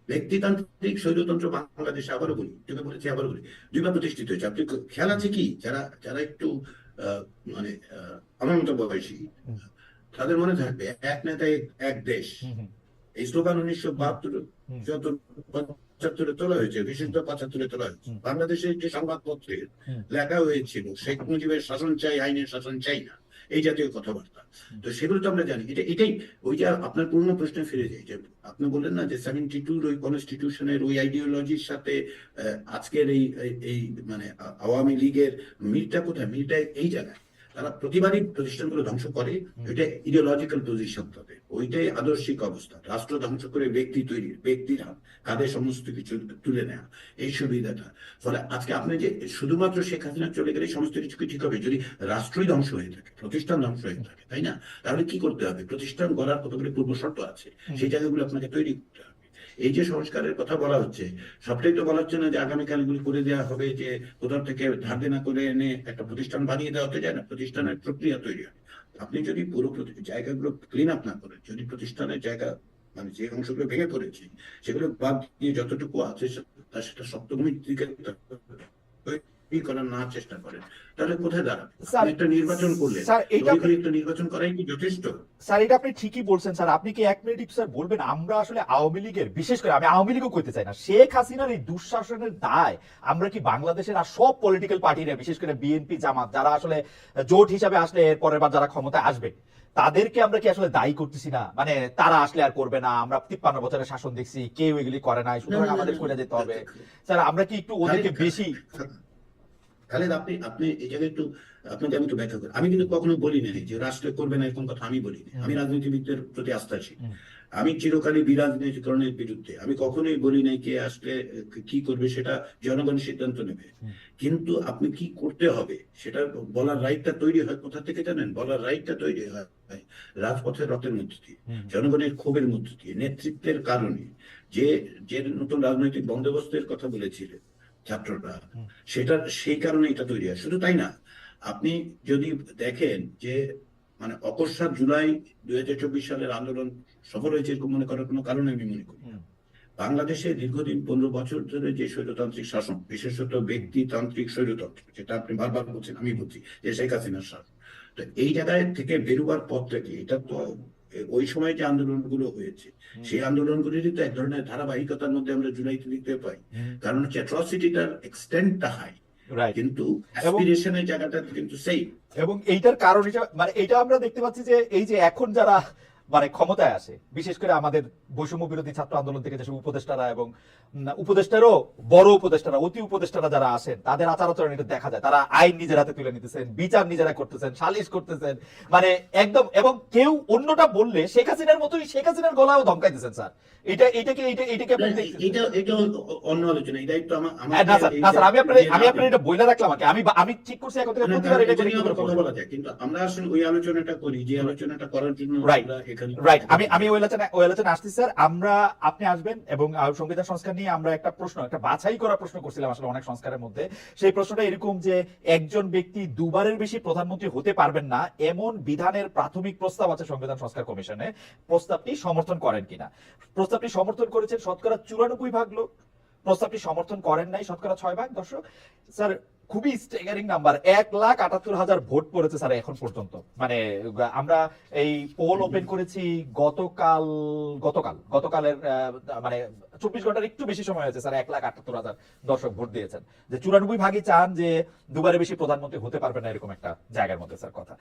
ব্যক্তিতান্ত্রিক স্বৈরতন্ত্র বাংলাদেশে, আবারও বলি, তোকে বলেছি আবারও বলি, দুইবার প্রতিষ্ঠিত হয়েছে। আপনি খেয়াল আছে কি, যারা যারা একটু মানে আমার মতো বয়সী, হুম, তাদের মনে থাকবে এক নেতা এক দেশ। হুম, হুম, এই স্লোগান 1972 হুম, 75-এ তোলা হয়েছে, বিশেষত 75-এ তোলা হয়েছে। হুম, বাংলাদেশের একটি সংবাদপত্রে হুম, লেখা হয়েছিল শেখ মুজিবের শাসন চাই, আইনের শাসন চাই না, এই জাতীয় কথাবার্তা। তো সেগুলো তো আমরা জানি। এটাই ওই যে আপনার পুরনো প্রশ্নে ফিরে যাই, যে আপনি বললেন না যে 72 ওই কনস্টিটিউশনের ওই আইডিওলজির সাথে আজকের এই এই মানে আওয়ামী লীগের মিলটা কোথায়? মিলটা এই জায়গায়, তারা প্রতিবারই প্রতিষ্ঠানগুলো ধ্বংস করে। এটা ইডিওলজিক্যাল পজিশন তাদের, ওইটাই আদর্শিক অবস্থা। রাষ্ট্র ধ্বংস করে ব্যক্তি তৈরি, ব্যক্তিরা কাঁধে সমস্ত কিছু তুলে নেওয়া, এই সুবিধাটা। ফলে আজকে আপনি যে শুধুমাত্র শেখ হাসিনা চলে গেলে সমস্ত কিছু ঠিক হবে, যদি রাষ্ট্রই ধ্বংস হয়ে থাকে, প্রতিষ্ঠান ধ্বংস হয়ে থাকে, তাই না? তাহলে কি করতে হবে? প্রতিষ্ঠান গড়ার কতগুলি পূর্ব শর্ত আছে, সেই জায়গাগুলো আপনাকে তৈরি করতে হবে। এই যে সংস্কারের কথা বলা হচ্ছে, সবটাই তো বলা হচ্ছে না যে আগামীকাল এগুলি করে দেওয়া হবে, যে কোথাও থেকে ধার দেনা করে এনে একটা প্রতিষ্ঠান বানিয়ে দেওয়া হতে যায় না। প্রতিষ্ঠানের প্রক্রিয়া তৈরি হয়। আপনি যদি পুরো জায়গাগুলো ক্লিন আপ না করেন, যদি প্রতিষ্ঠানের জায়গা মানে যে অংশগুলো ভেঙে পড়েছে সেগুলো বাদ দিয়ে যতটুকু আছে সেটা শক্তভূমির দিকে তৈরি করার না চেষ্টা করেন, তাহলে কোথায় দাঁড়াবে? স্যার আপনি একটা নির্বাচন করলেন, স্যার এইটা তড়িঘড়ি একটা নির্বাচন করাই কি যথেষ্ট? স্যার এটা আপনি ঠিকই বলছেন স্যার। আপনি কি 1 মিনিট একটু স্যার বলবেন, আমরা আসলে আওয়ামী লীগের, বিশেষ করে আমি আওয়ামী লীগও কইতে চাই না, শেখ হাসিনার এই দুঃশাসনের দায় আমরা কি বাংলাদেশের আর সব পলিটিক্যাল পার্টিরা, বিশেষ করে বিএনপি জামাত, যারা আসলে জোট হিসাবে আসলে এর পরের বার যারা ক্ষমতায় আসবে, তাদেরকে আমরা কি আসলে দায়ী করতেছি না? মানে তারা আসলে আর করবে না, আমরা 53 বছরের শাসন দেখছি, কেউ এগুলি করে নাই, না, সুতরাং না, আমাদের না, করে যেতে হবে। না। স্যার আমরা কি একটু ওদেরকে খালেদ, বেশি খালেদ, আপনি আপনি এই জায়গায় একটু, আপনাকে আমি একটু ব্যাখ্যা করি। আমি কিন্তু কখনো বলি নাই যে রাষ্ট্র করবে না, এরকম কথা আমি বলি না। আমি রাজনীতিবিদদের প্রতি আস্থাশীল। হুম, আমি চিরকালই বিরাজনীতিকরণের বিরুদ্ধে। আমি কখনোই বলি নাই কে আসলে কি করবে সেটা জনগণ সিদ্ধান্ত নেবে। হুম, কিন্তু আপনি কি করতে হবে সেটা বলার রাইটটা তৈরি হয় কোথা থেকে জানেন? বলার রাইটটা তৈরি হয় রাজপথের রথের মধ্যে দিয়ে, হুম, জনগণের ক্ষোভের মধ্যে দিয়ে, নেতৃত্বের কারণে। যে যে নতুন রাজনৈতিক বন্দোবস্তের কথা বলেছিলেন ছাত্ররা, হুম, সেটা সেই কারণে এটা তৈরি হয়। শুধু তাই না, আপনি যদি দেখেন যে মানে অকস্মাৎ জুলাই 2024 সালের আন্দোলন সফল হয়েছে এরকম মনে করার কোনো কারণ আমি মনে করি না। হুম, বাংলাদেশে দীর্ঘদিন 15 বছর ধরে যে স্বৈরতান্ত্রিক শাসন, বিশেষত ব্যক্তিতান্ত্রিক স্বৈরতন্ত্র, যেটা আপনি বারবার বলছেন, আমি বলছি যে শেখ হাসিনার শাসন, তো এই জায়গায় থেকে বেরোবার পথ থেকে এটা তো ওই সময় যে আন্দোলনগুলো হয়েছে হুম, সেই আন্দোলনগুলিরই তো এক ধরনের ধারাবাহিকতার মধ্যে আমরা জুলাইতে দেখতে পাই। হুম, কারণ হচ্ছে অ্যাট্রসিটিটার এক্সটেন্টটা হাই, রাইট। কিন্তু এবং অ্যাসপিরেশনের জায়গাটা কিন্তু সেই। এবং এইটার কারণ হিসেবে মানে এটা আমরা দেখতে পাচ্ছি যে এই যে এখন যারা মানে ক্ষমতায় আসে, বিশেষ করে আমাদের বৈষম্য বিরোধী ছাত্র আন্দোলন থেকে যেসব উপদেষ্টারা এবং উপদেষ্টারও বড় উপদেষ্টারা, অতি উপদেষ্টারা যারা আসেন, তাদের আচার আচরণ এটা দেখা যায়। তারা আইন নিজের হাতে তুলে নিতেছেন, বিচার নিজেরা করতেছেন, সালিশ করতেছেন, মানে একদম। এবং কেউ অন্যটা বললে শেখ হাসিনার মতোই শেখ হাসিনার গলাও ধমকাইতেছেন স্যার। এটাকে আপনি দেখতেছেন? এটা অন্য আলোচনা, এই দায়িত্ব আমার না স্যার, না স্যার, আমি আমাকে। আপনার এটা বইলা রাখলাম আর কি। আমি ঠিক করছি এখন থেকে না, না, প্রতিবার এটা এটা করে নিয়ে একটু আবার করে কথা বলবো। বলা যায়, কিন্তু আমরা আসলে ওই আলোচনাটা করি যে আলোচনাটা করার জন্য রাইট, আমরা এখানে রাইট। আমি ওই আলোচনা আসছি স্যার। আপনি আসবেন এবং সংবিধান সংস্কার নিয়ে আমরা একটা বাছাই করা প্রশ্ন করছিলাম আসলে অনেক সংস্কারের মধ্যে। সেই প্রশ্নটা এরকম যে একজন ব্যক্তি দুবারের বেশি প্রধানমন্ত্রী হতে পারবেন না এমন বিধানের প্রাথমিক প্রস্তাব আছে সংবিধান সংস্কার কমিশনে। প্রস্তাবটি সমর্থন করেন কিনা? প্রস্তাবটি সমর্থন করেছেন শতকরা 94 ভাগ লোক, প্রস্তাবটি সমর্থন করেন নাই শতকরা 6 ভাগ। দর্শক স্যার, খুবই স্ট্যাগারিং নাম্বার, 1,78,000 ভোট পড়েছে স্যার এখন পর্যন্ত। মানে আমরা এই পোল ওপেন করেছি গতকালের মানে 24 ঘন্টার একটু বেশি সময় হয়েছে স্যার। 1,78,000 দর্শক ভোট দিয়েছেন যে 94 ভাগই চান যে দুবারে বেশি প্রধানমন্ত্রী হতে পারবে না এরকম একটা জায়গার মধ্যে স্যার কথা।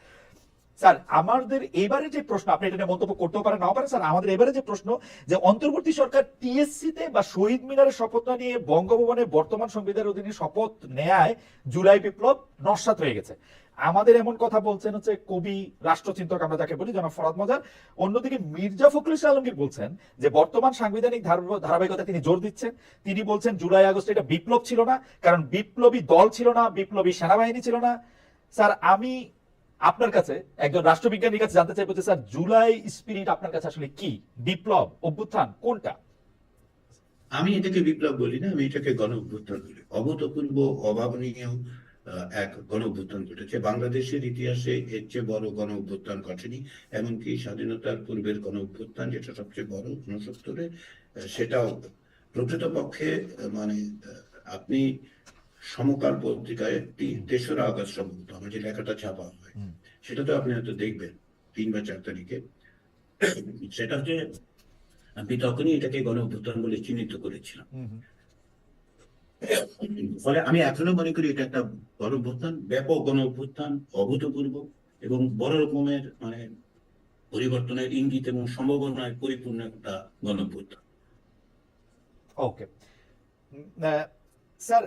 স্যার আমাদের এবারে যে প্রশ্ন, আপনি এটা নিয়ে মন্তব্য করতেও পারেন নাও পারেন স্যার, আমাদের এবারে যে প্রশ্ন যে অন্তর্বর্তী সরকার টিএসসি তে বা শহীদ মিনারের শপথ না নিয়ে বঙ্গভবনে বর্তমান সংবিধানের অধীনে শপথ নেয় জুলাই বিপ্লব নস্যাৎ হয়ে গেছে। আমাদের এমন কথা বলছেন হচ্ছে কবি রাষ্ট্রচিন্তক আমরা যাকে বলি জনাব ফরহাদ মজার। অন্যদিকে মির্জা ফখরুল ইসলাম আলমগীর বলছেন যে বর্তমান সাংবিধানিক ধারাবাহিকতা তিনি জোর দিচ্ছেন। তিনি বলছেন জুলাই আগস্ট এটা বিপ্লব ছিল না, কারণ বিপ্লবী দল ছিল না, বিপ্লবী সেনাবাহিনী ছিল না। স্যার আমি আপনার কাছে একজন রাষ্ট্রবিজ্ঞানীর কাছে জানতে চাইবো যে স্যার জুলাই স্পিরিট আপনার কাছে আসলে কি? বিপ্লব, অভ্যুত্থান, কোনটা? আমি এটাকে বিপ্লব বলি না, আমি এটাকে গণ অভ্যুত্থান বলি। অভূতপূর্ব, অভাবনীয় এক গণ অভ্যুত্থান ঘটেছে বাংলাদেশের ইতিহাসে। এর চেয়ে বড় গণ অভ্যুত্থান ঘটেনি। এমনকি স্বাধীনতার পূর্বের গণ অভ্যুত্থান যেটা সবচেয়ে বড় 69-এ, সেটাও প্রকৃতপক্ষে মানে আপনি সমকাল পত্রিকায় 3রা আগস্ট সম্ভবত আমার যে লেখাটা ছাপা হয়, হুম, সেটা তো আপনি হয়তো দেখবেন 3 বা 4 তারিখে। সেটা হচ্ছে আমি তখনই এটাকে গণ অভ্যুত্থান বলে চিহ্নিত করেছিলাম। হুম, হুম। ফলে আমি এখনো মনে করি এটা একটা গণ অভ্যুত্থান, ব্যাপক গণ অভ্যুত্থান, অভূতপূর্ব এবং বড় রকমের মানে পরিবর্তনের ইঙ্গিত এবং সম্ভাবনায় পরিপূর্ণ একটা গণ অভ্যুত্থান। Okay sir.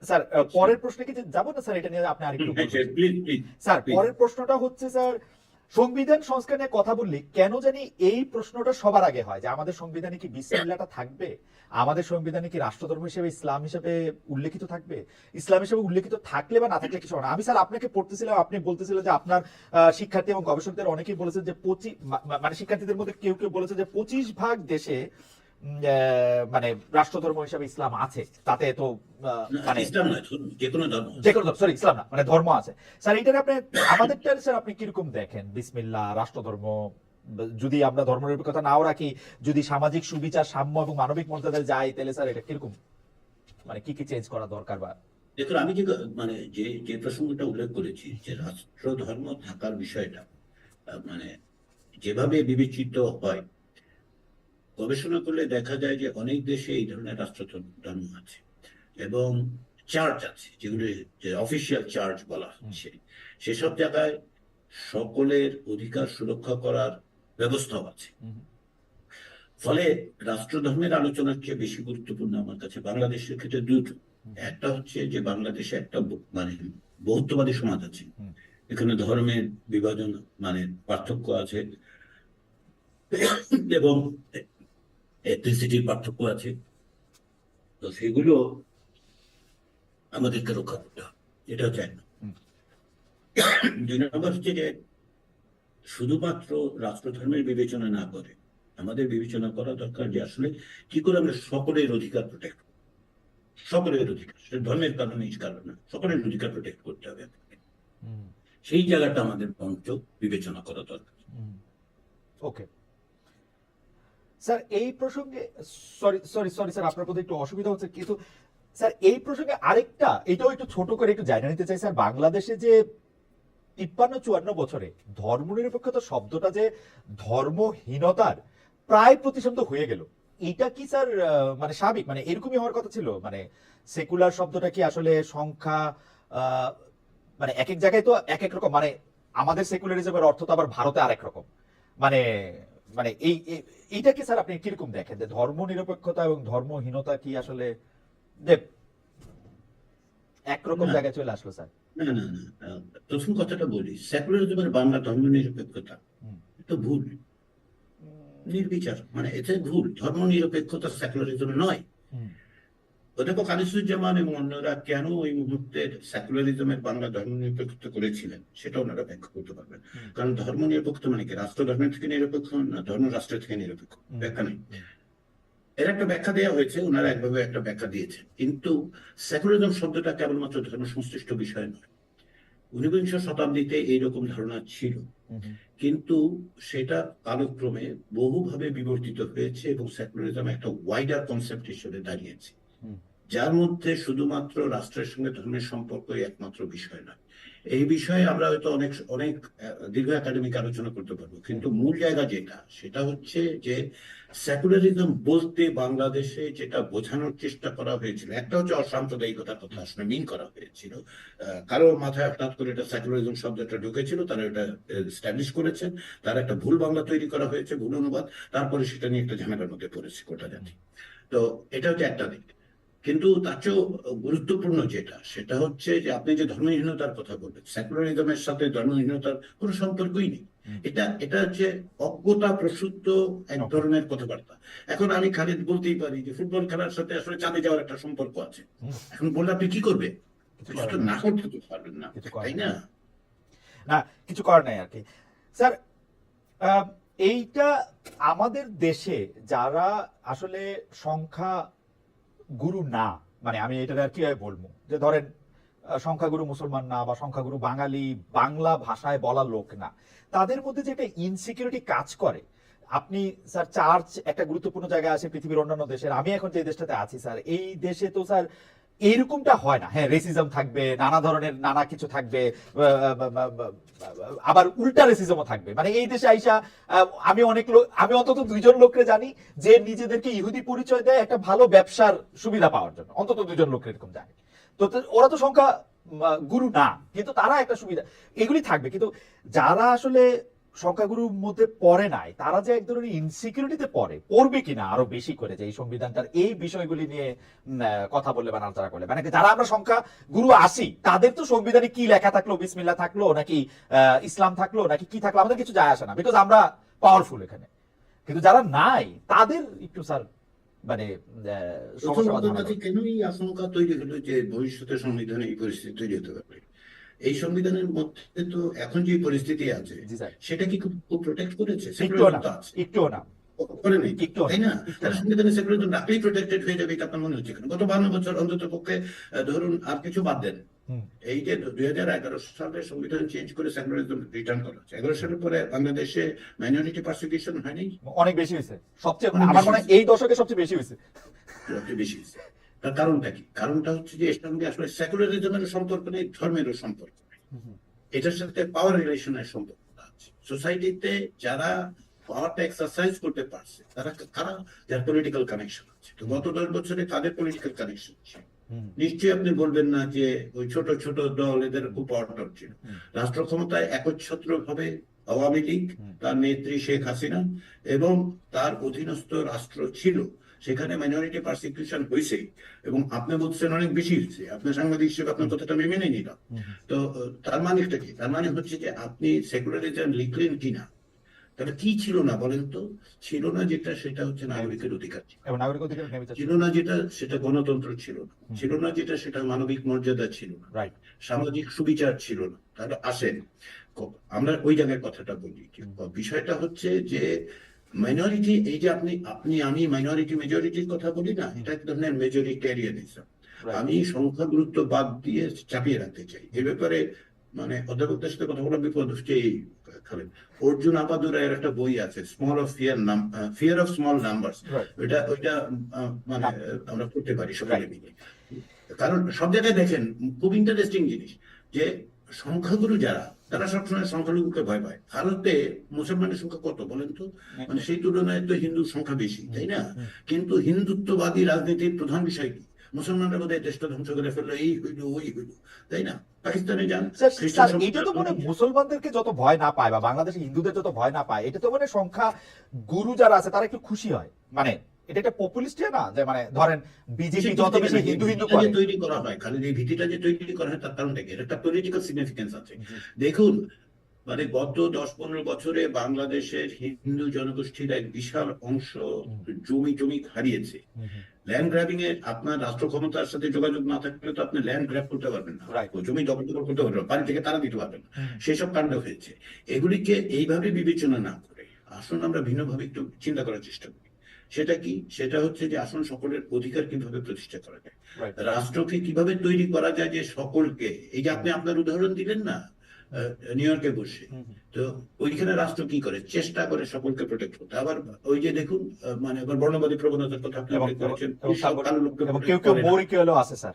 স্যার পরের প্রশ্নে কি যাবো না স্যার? এটা নিয়ে আপনি আরেকটু বলবেন? Please, please, sir please. পরের প্রশ্নটা হচ্ছে স্যার, সংবিধান সংস্কার নিয়ে কথা বললি কেন জানি এই প্রশ্নটা সবার আগে হয় যে আমাদের সংবিধানে কি বিসমিল্লাহটা থাকবে? আমাদের সংবিধানে কি রাষ্ট্রধর্ম হিসেবে ইসলাম হিসেবে উল্লেখিত থাকবে? ইসলাম হিসেবে উল্লেখিত থাকলে বা না থাকলে কিছু হয় না। আমি স্যার আপনাকে পড়তেছিলাম, আপনি বলতেছিলেন যে আপনার শিক্ষার্থী এবং গবেষকদের অনেকেই বলেছেন যে মানে শিক্ষার্থীদের মধ্যে কেউ কেউ বলেছে যে 25 ভাগ দেশে মানে রাষ্ট্রধর্ম হিসেবে ইসলাম আছে, তাতে তো মানে ইসলাম নয়, যে কোনো ধর্ম। যে কোনো ধর্ম, সরি ইসলাম না, মানে ধর্ম আছে। স্যার এইটারে আপনি আমাদেরটা স্যার আপনি কিরকম দেখেন? বিসমিল্লাহ, রাষ্ট্রধর্ম, যদি আমরা ধর্মনিরপেক্ষতা নাও রাখি, যদি সামাজিক সুবিচার, সাম্য এবং মানবিক মর্যাদায় যাই, তাহলে স্যার এটা কিরকম মানে কি কি চেঞ্জ করা দরকার? বা দেখুন, আমি যে মানে যে যে প্রসঙ্গটা উল্লেখ করেছি যে রাষ্ট্র ধর্ম থাকার বিষয়টা মানে যেভাবে বিবেচিত হয়, গবেষণা করলে দেখা যায় যে অনেক দেশে এই ধরনের রাষ্ট্রধর্ম আছে এবং চার্চ আছে, যেগুলো যে অফিসিয়াল চার্চ বলা হচ্ছে। সেসব জায়গায় সকলের অধিকার সুরক্ষা করার ব্যবস্থাও আছে। ফলে রাষ্ট্রধর্মের আলোচনার চেয়ে বেশি গুরুত্বপূর্ণ আমার কাছে বাংলাদেশের ক্ষেত্রে দুটো। একটা হচ্ছে যে বাংলাদেশে একটা মানে বহুত্ববাদী সমাজ আছে, হুম। এখানে ধর্মের বিভাজন মানে পার্থক্য আছে এবং এথনিসিটির পার্থক্য আছে। তো সেগুলো আমাদেরকে রক্ষা করতে হবে, এটা হচ্ছে এক নম্বর। হুম। 2 নম্বর হচ্ছে যে শুধুমাত্র রাষ্ট্রধর্মের বিবেচনা না করে আমাদের বিবেচনা করা দরকার যে আসলে কি করে আমরা সকলের অধিকার প্রোটেক্ট করব। সকলের অধিকার, সেটা ধর্মের কারণে এই কারণ না, সকলের অধিকার প্রোটেক্ট করতে হবে আমাদেরকে। হুম। সেই জায়গাটা আমাদের মঞ্চ বিবেচনা করা দরকার। ওকে স্যার, এই প্রসঙ্গে সরি সরি সরি স্যার, আপনার প্রতি একটু অসুবিধা হচ্ছে, কিন্তু স্যার এই প্রসঙ্গে আরেকটা, এটাও একটু ছোট করে একটু জানিয়ে নিতে চাই স্যার। বাংলাদেশে যে 53-54 বছরে ধর্মনিরপেক্ষতা শব্দটা যে ধর্মহীনতার প্রায় প্রতিশব্দ হয়ে গেল, এটা কি স্যার মানে স্বাভাবিক, মানে এরকমই হওয়ার কথা ছিল? মানে সেকুলার শব্দটা কি আসলে সংখ্যা, আহ, মানে এক এক জায়গায় তো এক এক রকম, মানে আমাদের সেকুলারিজমের অর্থ তো আবার ভারতে আরেক রকম, মানে মানে এইটা কি স্যার আপনি কিরকম দেখেন যে ধর্মনিরপেক্ষতা এবং ধর্মহীনতা কি আসলে যে একরকম না জায়গায় চলে আসলো স্যার? না না না, প্রথম কথাটা বলি, সেকুলারিজমের বাংলা ধর্ম নিরপেক্ষতা হুম। এটা ভুল, নির্বিচার, মানে এটা ভুল। ধর্ম নিরপেক্ষতা সেকুলারিজম নয়। হুম। অধ্যাপক আনিসুজ্জামান এবং অন্যরা কেন ওই মুহূর্তে সেকুলারিজমের বাংলা ধর্ম নিরপেক্ষতা করেছিলেন সেটা ওনারা ব্যাখ্যা করতে পারবেন। হুম। কারণ ধর্ম নিরপেক্ষতা মানে কি রাষ্ট্র ধর্মের থেকে নিরপেক্ষ না ধর্ম রাষ্ট্রের থেকে নিরপেক্ষ, ব্যাখ্যা নেই। এর একটা ব্যাখ্যা দেওয়া হয়েছে, ওনারা একভাবে একটা ব্যাখ্যা দিয়েছেন, কিন্তু সেকুলারিজম শব্দটা কেবলমাত্র ধর্ম সংশ্লিষ্ট বিষয় নয়। 19বিংশ শতাব্দীতে এইরকম ধারণা ছিল, কিন্তু সেটা কালক্রমে বহুভাবে বিবর্তিত হয়েছে এবং সেকুলারিজম একটা ওয়াইডার কনসেপ্ট হিসেবে দাঁড়িয়েছে, যার মধ্যে শুধুমাত্র রাষ্ট্রের সঙ্গে ধর্মের সম্পর্কই একমাত্র বিষয় নয়। এই বিষয়ে আমরা হয়তো অনেক অনেক দীর্ঘ একাডেমিক আলোচনা করতে পারবো, কিন্তু মূল জায়গা যেটা সেটা হচ্ছে যে সেকুলারিজম বলতে বাংলাদেশে যেটা বোঝানোর চেষ্টা করা হয়েছিল, একটা হচ্ছে অসাম্প্রদায়িকতার কথা আসলে মিন করা হয়েছিল। কারো মাথায় হঠাৎ করে এটা সেকুলারিজম শব্দটা ঢুকেছিল, তারা এটা স্ট্যাবলিশ করেছেন, তার একটা ভুল বাংলা তৈরি করা হয়েছে, ভুল অনুবাদ, তারপরে সেটা নিয়ে একটা ঝামেলার মধ্যে পড়েছে গোটা জাতি। তো এটা হচ্ছে একটা দিক, কিন্তু তার চেয়েও গুরুত্বপূর্ণ যেটা সেটা হচ্ছে যে আপনি যে ধর্মহীনতার কথা বলবেন, সেকুলারিজমের সাথে ধর্মহীনতার কোনো সম্পর্কই নেই। এটা এটা হচ্ছে অজ্ঞতা প্রসূত এক ধরনের কথাবার্তা। এখন আমি খালিদ বলতেই পারি যে ফুটবল খেলার সাথে আসলে চাঁদে যাওয়ার একটা সম্পর্ক আছে, এখন বললে আপনি কি করবেন? কিছু তো না করতে তো পারবেন না, তাই না? না, কিছু করার নাই আর কি স্যার। এইটা আমাদের দেশে যারা আসলে সংখ্যা গুরু না, মানে আমি এটা আর কিভাবে বলবো, যে ধরেন সংখ্যাগুরু মুসলমান না বা সংখ্যাগুরু বাঙালি, বাংলা ভাষায় বলা লোক না, তাদের মধ্যে যে একটা ইনসিকিউরিটি কাজ করে। আপনি স্যার চার্চ একটা গুরুত্বপূর্ণ জায়গায় আছে পৃথিবীর অন্যান্য দেশের, আমি এখন যে দেশটাতে আছি স্যার, এই দেশে তো স্যার এইরকমটা হয় না। হ্যাঁ, রেসিজম থাকবে, নানা ধরনের নানা কিছু থাকবে, আবার উল্টা রেসিজমও থাকবে। মানে এই দেশে আইসা আমি অনেক লোক, আমি অন্তত 2জন লোককে জানি যে নিজেদেরকে ইহুদি পরিচয় দেয় একটা ভালো ব্যবসার সুবিধা পাওয়ার জন্য, অন্তত 2জন লোক এরকম জানি। তো ওরা তো সংখ্যা গুরু না, কিন্তু তারা একটা সুবিধা, এগুলি থাকবে। কিন্তু যারা আসলে সংখ্যাগুরুর মধ্যে পড়ে নাই, তারা যে এক ধরনের ইনসিকিউরিটিতে পড়বে কিনা আরো বেশি করে, যে এই সংবিধানটার এই বিষয়গুলি নিয়ে কথা বললে বা নাড়াচাড়া করলে, মানে যারা আমরা সংখ্যা গুরু আসি, তাদের তো সংবিধানে কি লেখা থাকলো, বিসমিল্লাহ থাকলো নাকি ইসলাম থাকলো নাকি কি থাকলো, আমাদের কিছু যায় আসে না, বিকজ আমরা পাওয়ারফুল এখানে। কিন্তু যারা নাই তাদের একটু স্যার মানে কেন এই আশঙ্কা তৈরি হলো যে ভবিষ্যতে সংবিধানে এই পরিস্থিতি তৈরি হতে পারবে? এই সংবিধানের মধ্যে তো এখন যে পরিস্থিতি আছে সেটা কি খুব প্রোটেক্ট করেছে? একটুও না করে নেই, তাই না? তার সংবিধানে সেকুলারিজম রাখলেই প্রোটেক্টেড হয়ে যাবে, এটা আপনার মনে হচ্ছে কেন? গত 52 বছর অন্তত পক্ষে, ধরুন আর কিছু বাদ দেন, এই যে 2011 সালে সংবিধান চেঞ্জ করে সেকুলারিজম রিটার্ন করা হচ্ছে, 11 সালের পরে বাংলাদেশে মাইনরিটি পারসিকিউশন হয়নি? অনেক বেশি হয়েছে, সবচেয়ে আমার মনে হয় এই দশকে সবচেয়ে বেশি হয়েছে। সবচেয়ে বেশি হয়েছে। তার কারণটা কি? কারণটা হচ্ছে যে এর সঙ্গে আসলে সেকুলারিজমের সম্পর্ক নেই, ধর্মেরও সম্পর্ক নেই, এটার সাথে পাওয়ার রিলেশনের সম্পর্ক আছে। সোসাইটিতে যারা পাওয়ারটা এক্সারসাইজ করতে পারছে তারা কারা, যার পলিটিক্যাল কানেকশন আছে। তো গত 10 বছরে কাদের পলিটিক্যাল কানেকশন ছিল? নিশ্চয়ই আপনি বলবেন না যে ওই ছোট ছোট দল এদের খুব পাওয়ার ছিল। রাষ্ট্র ক্ষমতায় একচ্ছত্র ভাবে আওয়ামী লীগ, তার নেত্রী শেখ হাসিনা এবং তার অধীনস্থ রাষ্ট্র ছিল, সেখানে মাইনরিটি পারসিকিউশন হয়েছে এবং আপনি বলছেন অনেক বেশি হয়েছে, আপনার সাংবাদিক হিসেবে আপনার কথাটা আমি মেনে নিলাম। তো তার মানেটা কি? তার মানে হচ্ছে যে আপনি সেকুলারিজম লিখলেন কিনা, তাহলে কি ছিল না বলেন তো? ছিল না যেটা, সেটা হচ্ছে নাগরিকের অধিকার ছিল। এবং নাগরিক অধিকার নেমে ছিল না যেটা, সেটা গণতন্ত্র ছিল না। ছিল না যেটা, সেটা মানবিক মর্যাদা ছিল না, রাইট। সামাজিক সুবিচার ছিল না। তাহলে আসেন আমরা ওই জায়গায় কথাটা বলি। বিষয়টা হচ্ছে যে মাইনরিটি, এই যে আপনি আপনি আমি মাইনরিটি মেজরিটির কথা বলি না, এটা এক ধরনের মেজরিটেরিয়ানিজম। আমি সংখ্যা গুরুত্ব বাদ দিয়ে চাপিয়ে রাখতে চাই এ ব্যাপারে। মানে অধ্যাপকদের সাথে কথা বলার বিপদ হচ্ছে এই খালেদ, অর্জুন আপাদুরায়ের একটা বই আছে, small of fear of small numbers. ওইটা ওইটা মানে আমরা পড়তে পারি সবাই মিলে। কারণ সব জায়গায় দেখেন খুব ইন্টারেস্টিং জিনিস যে সংখ্যাগুরু যারা, তারা সবসময় সংখ্যালঘুকে ভয় পায়। ভারতে মুসলমানের সংখ্যা কত বলেন তো? মানে সেই তুলনায় তো হিন্দুর সংখ্যা বেশি, তাই না? কিন্তু হিন্দুত্ববাদী রাজনীতির প্রধান বিষয় কি? মুসলমানরা বোধহয় দেশটা ধ্বংস করে ফেললো, এই হইলো ওই হইলো, তাই না? পাকিস্তানে যান, খ্রিস্টান এটা তো মানে মুসলমানদেরকে যত ভয় না পায় বা বাংলাদেশে হিন্দুদের যত ভয় না পায়, এটা তো মানে সংখ্যা গুরু যারা আছে তারা একটু খুশি হয়। মানে এটা একটা পপুলিস্ট না, যে মানে ধরেন বিজেপি যত বেশি হিন্দু হিন্দু করে তৈরি করা হয়, খালি এই ভীতিটা যে তৈরি করা হয় তার কারণটা কি? একটা পলিটিক্যাল সিগনিফিকেন্স আছে। দেখুন, মানে গত 10-15 বছরে বাংলাদেশের হিন্দু জনগোষ্ঠীর এক বিশাল অংশ জমি হারিয়েছে। ল্যান্ড গ্র্যাবিং এ আপনার রাষ্ট্র ক্ষমতার সাথে যোগাযোগ না থাকলে তো আপনি ল্যান্ড গ্র্যাব করতে পারবেন না, জমি দখল করতে পারবেন না, বাড়ি থেকে তারা দিতে পারবেন না। সেসব কাণ্ড হয়েছে। এগুলিকে এইভাবে বিবেচনা না করে আসুন আমরা ভিন্নভাবে একটু চিন্তা করার চেষ্টা করি। সেটা কি? সেটা হচ্ছে যে আসুন সকলের অধিকার কিভাবে প্রতিষ্ঠা করা যায়, রাষ্ট্রকে কিভাবে তৈরি করা যায় যে সকলকে, এই যে আপনি আপনার উদাহরণ দিলেন না নিউ ইয়র্কে বসে, তো ওইখানে রাষ্ট্র কি করে? চেষ্টা করে সকলকে প্রোটেক্ট করতে। আবার ওই যে দেখুন, মানে আবার বর্ণবাদী প্রবণতার কথা আপনি উল্লেখ করেছেন, কেউ কেউ মৌরিকেও আছে স্যার।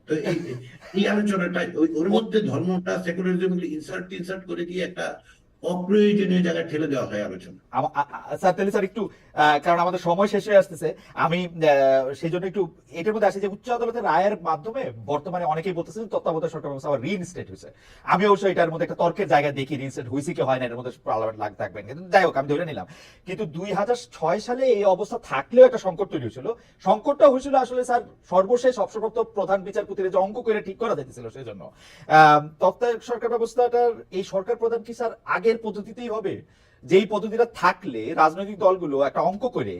তো এই আলোচনাটা ওর মধ্যে ধর্মটা সেকুলারিজম ইনসার্ট করে দিয়ে একটা অপ্রয়োজনীয় জায়গায় ঠেলে দেওয়া হয় আলোচনা। স্যার তাহলে স্যার একটু, কারণ আমাদের সময় শেষ হয়ে আসতেছে, আমি সেই জন্য একটু এটার মধ্যে আসি যে উচ্চ আদালতের রায়ের মাধ্যমে বর্তমানে অনেকেই বলতেছেন তত্ত্বাবধায়ক সরকার ব্যবস্থা আবার রিইনস্টেট হয়েছে। আমি অবশ্যই এটার মধ্যে একটা তর্কের জায়গা দেখি, রিইনস্টেট হয়েছে কি হয় না, এর মধ্যে পার্লামেন্ট লাগ থাকবেন, কিন্তু যাই হোক আমি ধরে নিলাম। কিন্তু 2006 সালে এই অবস্থা থাকলেও একটা সংকট তৈরি হয়েছিল। সংকটটা হয়েছিল আসলে স্যার সর্বশেষ অবসরপ্রাপ্ত প্রধান বিচারপতির যে অঙ্ক করে ঠিক করা যাইতেছিল, সেই জন্য তত্ত্বাবধায়ক সরকার ব্যবস্থাটার এই সরকার প্রধান কি স্যার আগের পদ্ধতিতেই হবে, যেই পদ্ধতিটা থাকলে রাজনৈতিক দলগুলো একটা অঙ্ক করে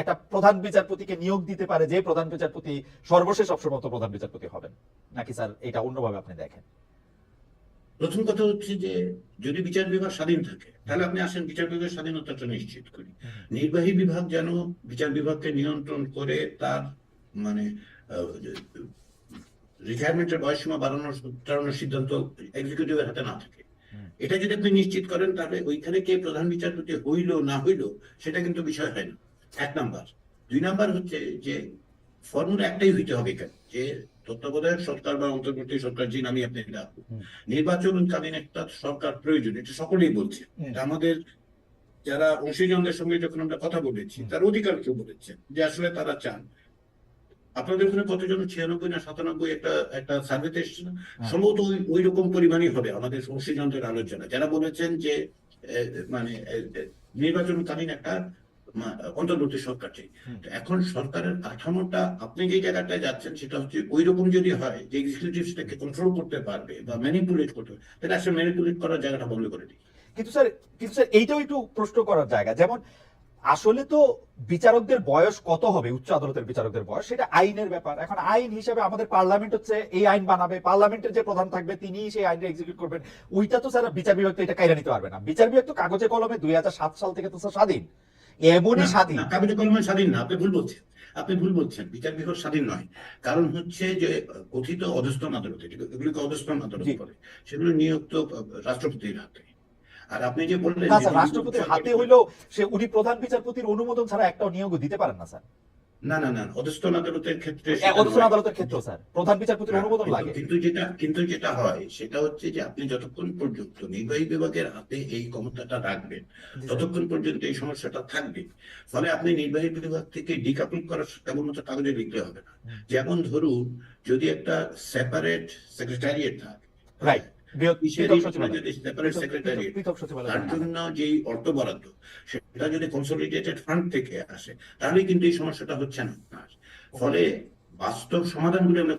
একটা প্রধান বিচারপতিকে নিয়োগ দিতে পারে, যে প্রধান বিচারপতি সর্বশেষ অবসরপ্রাপ্ত প্রধান বিচারপতি হবেন? নাকি স্যার এটা অন্যভাবে আপনি দেখেন? প্রথম কথা হচ্ছে যে যদি বিচার বিভাগ স্বাধীন থাকে তাহলে আপনি আসেন বিচার বিভাগের স্বাধীনতাটা নিশ্চিত করি। নির্বাহী বিভাগ যেন বিচার বিভাগকে নিয়ন্ত্রণ করে তার মানে রিটায়ারমেন্টের বয়সসীমা টাড়ানোর সিদ্ধান্ত এক্সিকিউটিভের হাতে না থাকে, এটা যদি আপনি নিশ্চিত করেন তাহলে ওইখানে কে প্রধান বিচারপতি হইলো না হইলো সেটা কিন্তু বিষয় হয় না। 1 নাম্বার। 2 নাম্বার হচ্ছে যে ফর্মুলা একটাই হইতে হবে এখানে, যে তত্ত্বাবধায়ক সরকার বা অন্তর্বর্তী সরকার, যে নামই আপনি নির্বাচনকালীন একটা সরকার প্রয়োজন, এটা সকলেই বলছে। আমাদের যারা অংশীজনদের সঙ্গে যখন আমরা কথা বলেছি তার অধিকার কেউ বলেছেন যে আসলে তারা চান। আপনাদের ওখানে কতজন 96 না 97 একটা সার্ভেতে এসেছে না, সম্ভবত ওই রকম পরিমাণই হবে আমাদের অংশীজনদের আলোচনা, যারা বলেছেন যে মানে নির্বাচনকালীন একটা অন্তর্বর্তী সরকার চাই। এখন সরকারের কাঠামোটা আপনি যে জায়গাটায় যাচ্ছেন সেটা হচ্ছে ওই রকম যদি হয় যে এক্সিকিউটিভ সেটাকে কন্ট্রোল করতে পারবে বা ম্যানিপুলেট করতে পারবে, তাহলে আসলে ম্যানিপুলেট করার জায়গাটা বন্ধ করে দিই। কিন্তু স্যার এইটাও একটু প্রশ্ন করার জায়গা, যেমন আসলে তো বিচারকদের বয়স কত হবে, উচ্চ আদালতের বিচারকদের বয়স, সেটা আইনের ব্যাপার। এখন আইন হিসেবে আমাদের পার্লামেন্ট হচ্ছে এই আইন বানাবে, পার্লামেন্টের যে প্রধান থাকবে তিনি সেই আইনটা এক্সিকিউট করবেন। ওইটা তো স্যার বিচার বিভাগ তো এটা কাইরা নিতে পারবে না। বিচার বিভাগ তো কাগজে কলমে 2007 সাল থেকে তো স্যার স্বাধীন, এমনই স্বাধীন। কাগজে কলমে স্বাধীন না, আপনি ভুল বলছেন। বিচার বিভাগ স্বাধীন নয়। কারণ হচ্ছে যে কথিত অধস্তন আদালত, এগুলিকে অধস্তন আদালত বলে, সেগুলো নিযুক্ত রাষ্ট্রপতির হাতে। আর আপনি যে বললেন রাষ্ট্রপতির হাতে হইলেও সে উনি প্রধান বিচারপতির অনুমোদন ছাড়া একটাও নিয়োগ দিতে পারেন না স্যার। না, অধস্তন আদালতের ক্ষেত্রে, অধস্তন আদালতের ক্ষেত্রে স্যার প্রধান বিচারপতির অনুমোদন লাগে। কিন্তু যেটা হয় সেটা হচ্ছে যে আপনি যতক্ষণ পর্যন্ত নির্বাহী বিভাগের হাতে এই ক্ষমতাটা রাখবেন ততক্ষণ পর্যন্ত এই সমস্যাটা থাকবে। ফলে আপনি নির্বাহী বিভাগ থেকে ডিকাপল করার কেবলমাত্র কাগজে লিখতে হবে না। যেমন ধরুন যদি একটা সেপারেট সেক্রেটারিয়েট থাকে, অফিসেরই পৃথক সচিবালয়। যদি সেপারেট সেক্রেটারিয়েট, পৃথক সচিবালয় তার বানানো জন্য যেই অর্থ বরাদ্দ সেটা যদি কনসলিডেটেড ফান্ড থেকে আসে, তাহলে কিন্তু এই সমস্যাটা হচ্ছে না। ফলে বাস্তব সমাধানগুলো আমরা